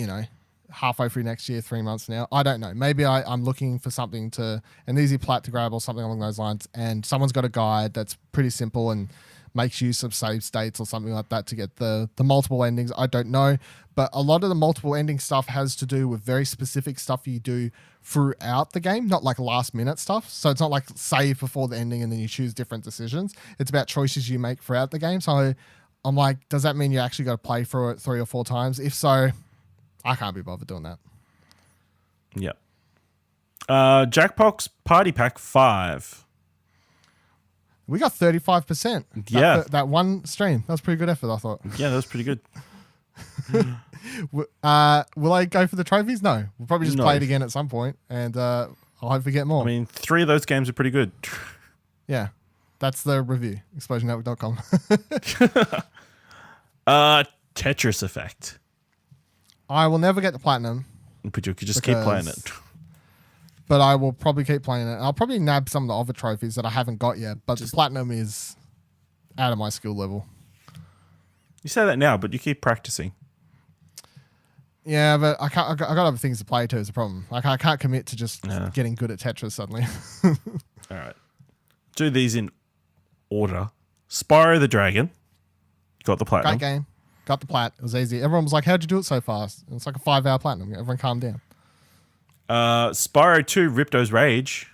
halfway through next year, 3 months now. I don't know. Maybe I'm looking for something an easy plat to grab or something along those lines. And someone's got a guide that's pretty simple and makes use of save states or something like that to get the multiple endings. I don't know. But a lot of the multiple ending stuff has to do with very specific stuff you do throughout the game, not like last minute stuff. So it's not like save before the ending and then you choose different decisions. It's about choices you make throughout the game. So I'm like, does that mean you actually got to play through it 3 or 4 times? If so, I can't be bothered doing that. Yep. Jackbox Party Pack 5. We got 35%. Yeah. That one stream. That was pretty good effort, I thought. Yeah, that was pretty good. Will I go for the trophies? No. We'll probably just play it again at some point, and I'll hopefully get more. I mean, 3 of those games are pretty good. Yeah. That's the review. ExplosionNetwork.com. Tetris Effect. I will never get the platinum. But you could just keep playing it. But I will probably keep playing it. I'll probably nab some of the other trophies that I haven't got yet. But the platinum is out of my skill level. You say that now, but you keep practicing. Yeah, but I got other things to play too. Is a problem. Like I can't commit to just getting good at Tetris suddenly. All right, do these in order. Spyro the Dragon. Got the platinum. Great game. Got the plat. It was easy. Everyone was like, "How'd you do it so fast?" It's like a 5-hour platinum. Everyone calmed down. Spyro 2 Ripto's Rage.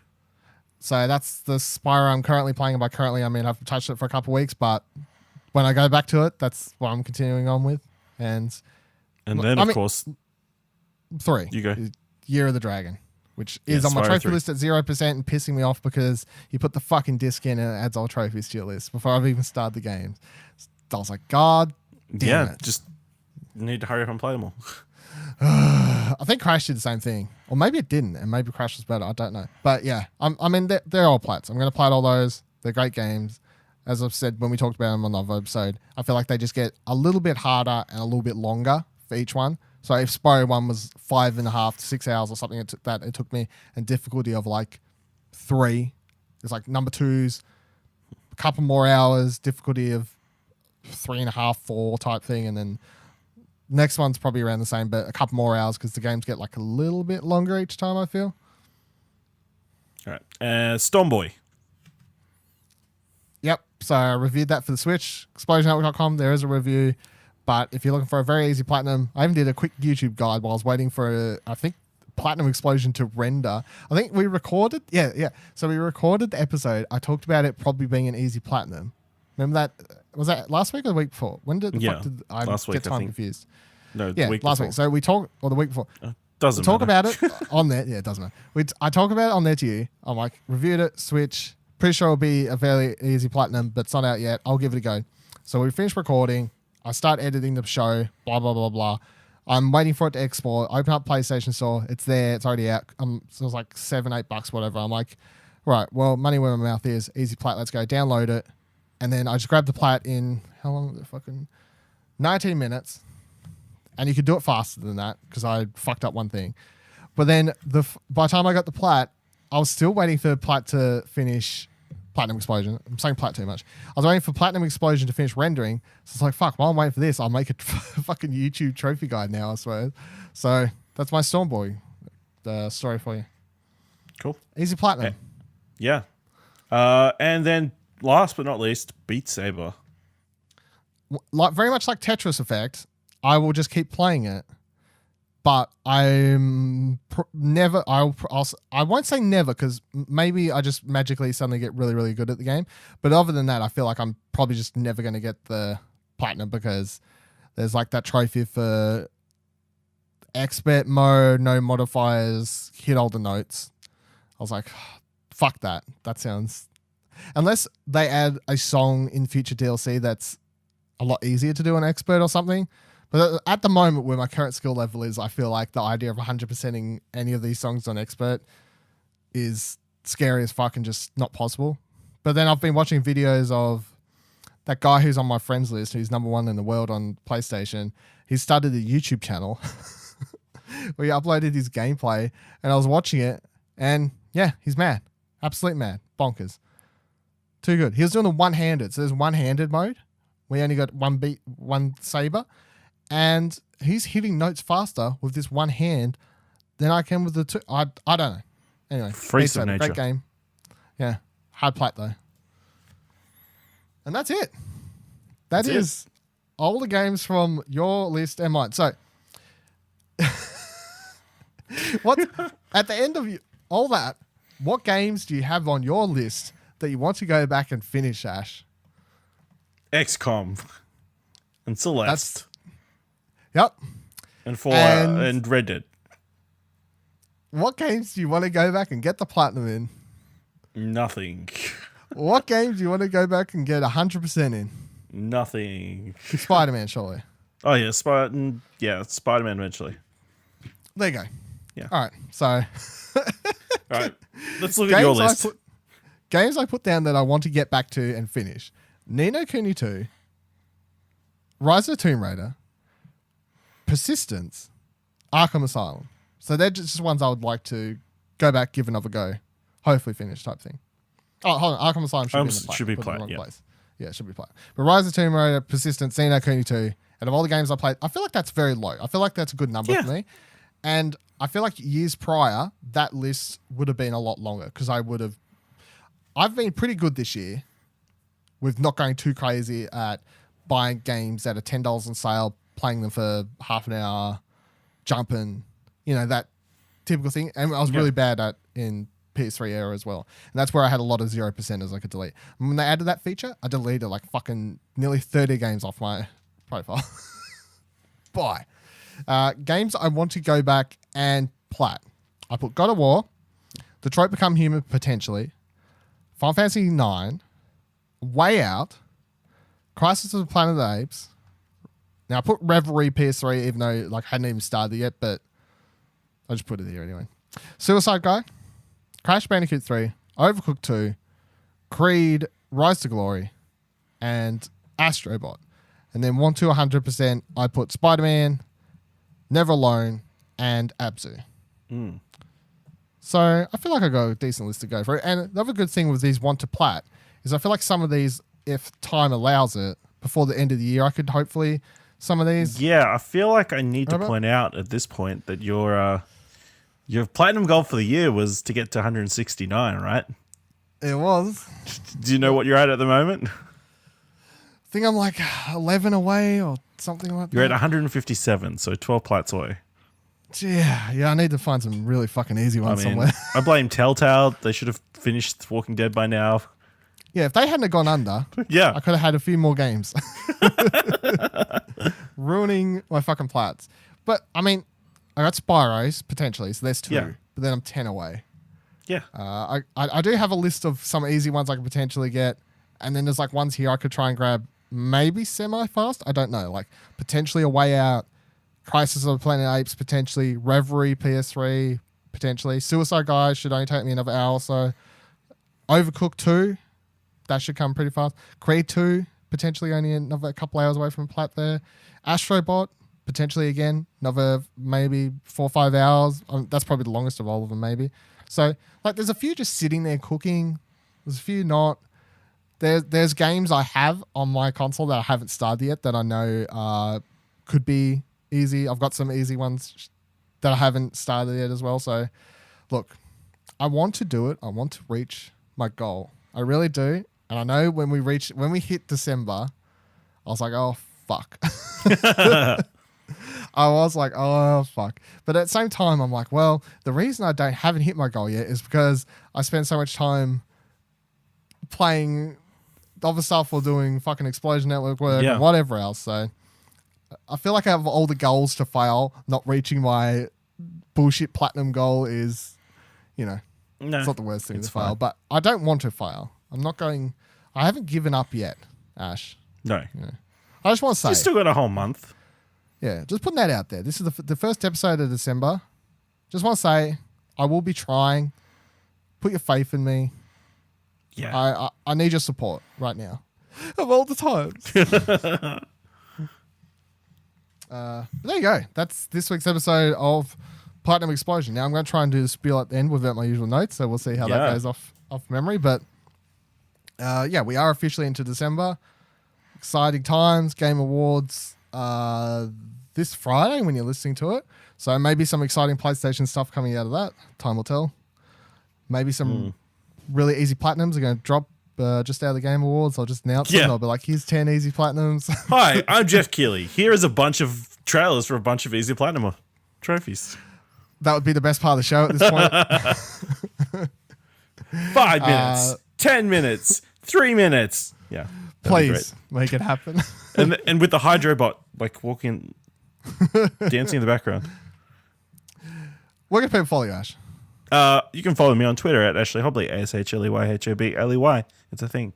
So that's the Spyro I'm currently playing. And by currently, I mean I've touched it for a couple of weeks, but when I go back to it, that's what I'm continuing on with. And then, of course, 3. You go. Year of the Dragon, which is on my trophy 3. List at 0% and pissing me off because you put the fucking disc in and it adds all trophies to your list before I've even started the game. I was like, God damn it. Just need to hurry up and play them all. I think Crash did the same thing. Or maybe it didn't, and maybe Crash was better. I don't know. But yeah, I mean, they're all plats. I'm going to play all those. They're great games. As I've said when we talked about them on the other episode, I feel like they just get a little bit harder and a little bit longer for each one. So if Spyro 1 was 5.5 to 6 hours or something, it took me, and difficulty of like 3. It's like number 2's a couple more hours, difficulty of 3.5, 4 type thing, and then next one's probably around the same, but a couple more hours because the games get like a little bit longer each time, I feel. All right. Stormboy. Yep. So I reviewed that for the Switch. ExplosionNetwork.com, there is a review. But if you're looking for a very easy platinum, I even did a quick YouTube guide while I was waiting for, I think, Platinum Explosion to render. I think we recorded, yeah. So we recorded the episode. I talked about it probably being an easy platinum. Remember that? Was that last week or the week before? When did the fuck did I last week, get time confused? No, the week last before. week. So we talked, or the week before. Doesn't talk matter. about it on there. Yeah, it doesn't matter. I talk about it on there to you. I'm like, reviewed it, Switch. Pretty sure it'll be a fairly easy platinum, but it's not out yet. I'll give it a go. So we finished recording. I start editing the show. Blah blah blah blah. I'm waiting for it to export. Open up PlayStation Store. It's there. It's already out. So it was like $7-8, whatever. I'm like, right. Well, money where my mouth is. Easy Plat. Let's go. Download it. And then I just grabbed the Plat in how long? Was it? Fucking 19 minutes. And you could do it faster than that because I fucked up one thing. But then by the time I got the Plat, I was still waiting for Plat to finish Platinum Explosion. I'm saying Plat too much. I was waiting for Platinum Explosion to finish rendering. So it's like, fuck, while I'm waiting for this, I'll make a fucking YouTube trophy guide now, I swear. So that's my Stormboy story for you. Cool. Easy Platinum. Yeah. And then last but not least, Beat Saber. Like very much like Tetris Effect, I will just keep playing it. But I'm never. I won't say never because maybe I just magically suddenly get really, really good at the game. But other than that, I feel like I'm probably just never going to get the platinum because there's like that trophy for expert mode, no modifiers, hit all the notes. I was like, fuck that. That sounds. Unless they add a song in future DLC that's a lot easier to do on expert or something. But at the moment, where my current skill level is, I feel like the idea of 100%ing any of these songs on expert is scary as fuck and just not possible. But then I've been watching videos of that guy who's on my friends list, who's #1 in the world on PlayStation. He started a YouTube channel where he uploaded his gameplay, and I was watching it, and yeah, he's mad. Absolute mad. Bonkers. Too good. He was doing the one-handed. So there's one-handed mode. We only got one saber. And he's hitting notes faster with this one hand than I can with the two. I don't know. Anyway, Freaks of nature. Great game. Yeah. Hard Plat, though. And that's it. That's is all the games from your list and mine. So, at the end of all that, what games do you have on your list that you want to go back and finish, Ash? XCOM and Celeste. Yep. And Fallout and Red Dead. What games do you want to go back and get the platinum in? Nothing. What games do you want to go back and get 100% in? Nothing. Spider-Man, surely. Oh, yeah. Spider-Man eventually. There you go. Yeah. All right. So. All right. Let's look at your list. Games I put down that I want to get back to and finish. Ni no Kuni 2. Rise of the Tomb Raider. Persistence, Arkham Asylum. So they're just ones I would like to go back, give another go, hopefully finish type thing. Oh, hold on. Arkham Asylum should be Plat. Yeah, it should be Plat. But Rise of the Tomb Raider, Persistence, Ni no Kuni 2, and of all the games I played, I feel like that's very low. I feel like that's a good number for me. And I feel like years prior, that list would have been a lot longer because I've been pretty good this year with not going too crazy at buying games that are $10 on sale, playing them for half an hour, jumping, that typical thing. And I was really bad at in PS3 era as well. And that's where I had a lot of 0%ers I could delete. And when they added that feature, I deleted like fucking nearly 30 games off my profile. Bye. Games I want to go back and plat. I put God of War, Detroit Become Human potentially, Final Fantasy 9, Way Out, Crisis of the Planet of the Apes. Now I put Revelry PS3 even though I hadn't even started yet, but I just put it here anyway. Suicide Guy, Crash Bandicoot 3, Overcooked 2, Creed, Rise to Glory, and Astrobot. And then 1 to 100%, I put Spider-Man, Never Alone, and Abzu. So I feel like I got a decent list to go through. And the other good thing with these 1 to plat is I feel like some of these, if time allows it, before the end of the year, I could hopefully some of these. Yeah, I feel like I need to point out at this point that your platinum goal for the year was to get to 169, right? It was. Do you know what you're at the moment? think I'm like 11 away or something like You're that. at 157, so 12 plats away. Yeah, I need to find some really fucking easy ones somewhere. I blame Telltale. They should have finished Walking Dead by now. Yeah, if they hadn't have gone under, Yeah. I could have had a few more games. Ruining my fucking plats. But, I mean, I got Spyros, potentially, so there's 2. Yeah. But then I'm 10 away. Yeah. I do have a list of some easy ones I could potentially get. And then there's like ones here I could try and grab maybe semi-fast. I don't know. Like, potentially A Way Out, Crisis of the Planet of the Apes, potentially Reverie, PS3, potentially. Suicide Guys should only take me another hour or so. Overcooked 2, that should come pretty fast. Creed 2, potentially only another couple hours away from Plat there. Astrobot, potentially again, another maybe 4 or 5 hours. That's probably the longest of all of them, maybe. So, like, there's a few just sitting there cooking. There's a few not. There's games I have on my console that I haven't started yet that I know could be easy. I've got some easy ones that I haven't started yet as well. So, look, I want to do it. I want to reach my goal. I really do. And I know when we hit December, I was like, oh, fuck. I was like, oh, fuck. But at the same time, I'm like, well, the reason I haven't hit my goal yet is because I spend so much time playing other stuff or doing fucking Explosion Network work or whatever else. So I feel like I have all the goals to fail. Not reaching my bullshit platinum goal is, it's not the worst thing to fail. But I don't want to fail. I haven't given up yet, Ash. No. I just want to say. You still got a whole month. Yeah, just putting that out there. This is the first episode of December. Just want to say, I will be trying. Put your faith in me. Yeah. I need your support right now. Of all the times. There you go. That's this week's episode of Platinum Explosion. Now I'm going to try and do the spiel at the end without my usual notes, so we'll see how that goes off memory. But we are officially into December. Exciting times. Game Awards this Friday when you're listening to it. So maybe some exciting PlayStation stuff coming out of that. Time will tell. Maybe some really easy platinums are going to drop just out of the Game Awards. I'll just announce them. I'll be like, here's 10 easy platinums. Hi, I'm Jeff Keighley. Here is a bunch of trailers for a bunch of easy platinum trophies. That would be the best part of the show at this point. 5 minutes, 10 minutes, 3 minutes. Yeah. Please make it happen. and with the Hydrobot, like walking, dancing in the background. Where can people follow you, Ash? You can follow me on Twitter at Ashley Hobley, ASHLEYHOBLEY. It's a thing.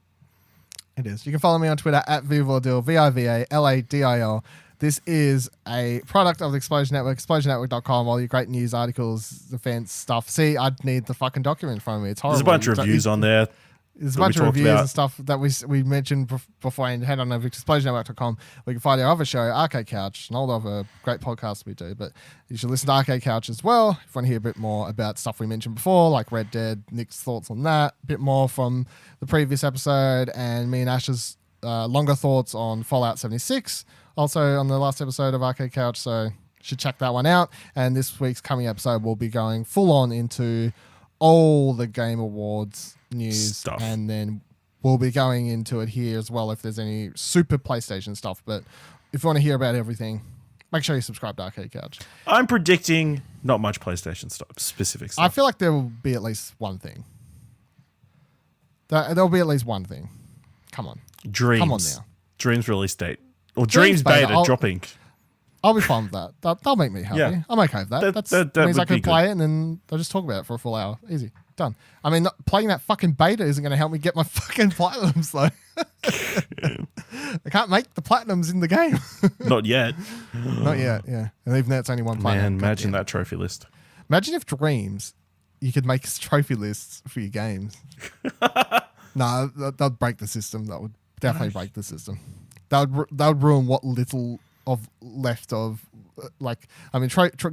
It is. You can follow me on Twitter at Vivaldil, VIVALADIL. This is a product of the Explosion Network, explosionnetwork.com. All your great news articles, defense stuff. See, I'd need the fucking document from me. It's horrible. There's a bunch of reviews on there. There's a bunch of reviews and stuff that we mentioned before. And head on over to explosionnetwork.com. We can find our other show, Arcade Couch, and all the other great podcasts we do. But you should listen to Arcade Couch as well if you want to hear a bit more about stuff we mentioned before, like Red Dead, Nick's thoughts on that, a bit more from the previous episode, and me and Ash's longer thoughts on Fallout 76. Also on the last episode of Arcade Couch, so you should check that one out. And this week's coming episode will be going full on into all the Game Awards news stuff. And then we'll be going into it here as well if there's any super PlayStation stuff. But if you want to hear about everything, make sure you subscribe to Arcade Couch. I'm predicting not much PlayStation stuff, specific stuff. I feel like there will be at least one thing. There'll be at least one thing. Come on. Dreams. Come on now. Dreams release date. Or Dreams beta dropping. I'll be fine with that. That'll make me happy. Yeah. I'm okay with that. That means I can play it and then I'll just talk about it for a full hour. Easy. Done. I mean, playing that fucking beta isn't going to help me get my fucking platinums, though. I can't make the platinums in the game. Not yet. Not yet, yeah. And even that's only one platinum. Man, imagine that trophy list. Imagine if Dreams, you could make trophy lists for your games. No, that'd break the system. That would definitely break the system. That would ruin what little of left of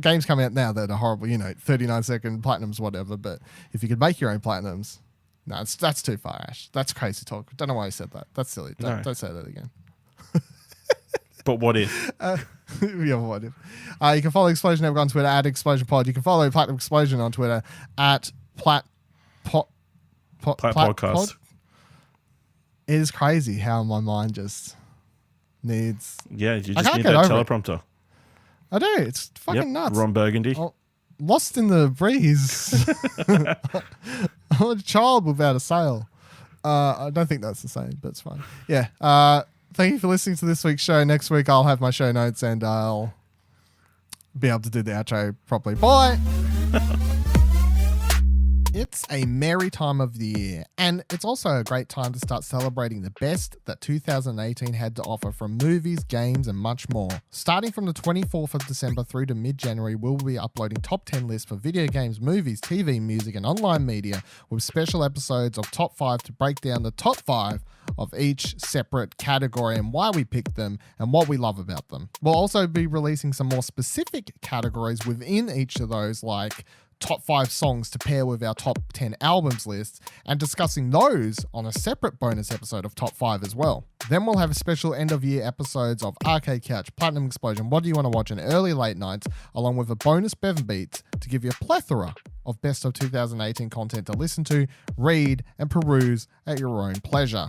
games come out now that are horrible, 39-second platinums, whatever. But if you could make your own platinums, no, that's too far, Ash. That's crazy talk. Don't know why you said that. That's silly. Don't say that again. But what if? Yeah, what if? You can follow Explosion Network on Twitter at Explosion Pod. You can follow Platinum Explosion on Twitter at Plat Podcast. Pod. It is crazy how my mind just needs. Yeah, you I just can't need get that over it. teleprompter. I do. It's fucking nuts. Ron Burgundy. Oh, lost in the breeze. I'm a child without a sail. I don't think that's the same, but it's fine. Yeah. Thank you for listening to this week's show. Next week I'll have my show notes and I'll be able to do the outro properly. Bye. It's a merry time of the year, and it's also a great time to start celebrating the best that 2018 had to offer from movies, games, and much more. Starting from the 24th of December through to mid-January, we'll be uploading top 10 lists for video games, movies, TV, music, and online media with special episodes of Top 5 to break down the top 5 of each separate category and why we picked them and what we love about them. We'll also be releasing some more specific categories within each of those, like top 5 songs to pair with our top 10 albums list, and discussing those on a separate bonus episode of top 5 as well. Then we'll have special end of year episodes of Arcade Couch, Platinum Explosion, What Do You Want to Watch, and Early Late Nights, along with a bonus Bevan Beats to give you a plethora of best of 2018 content to listen to, read, and peruse at your own pleasure.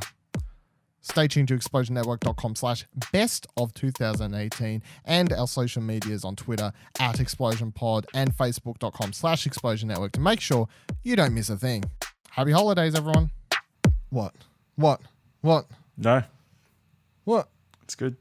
Stay tuned to explosionnetwork.com/best of 2018 and our social medias on Twitter @explosionpod and facebook.com/explosionnetwork to make sure you don't miss a thing. Happy holidays, everyone. What? No, What? it's good.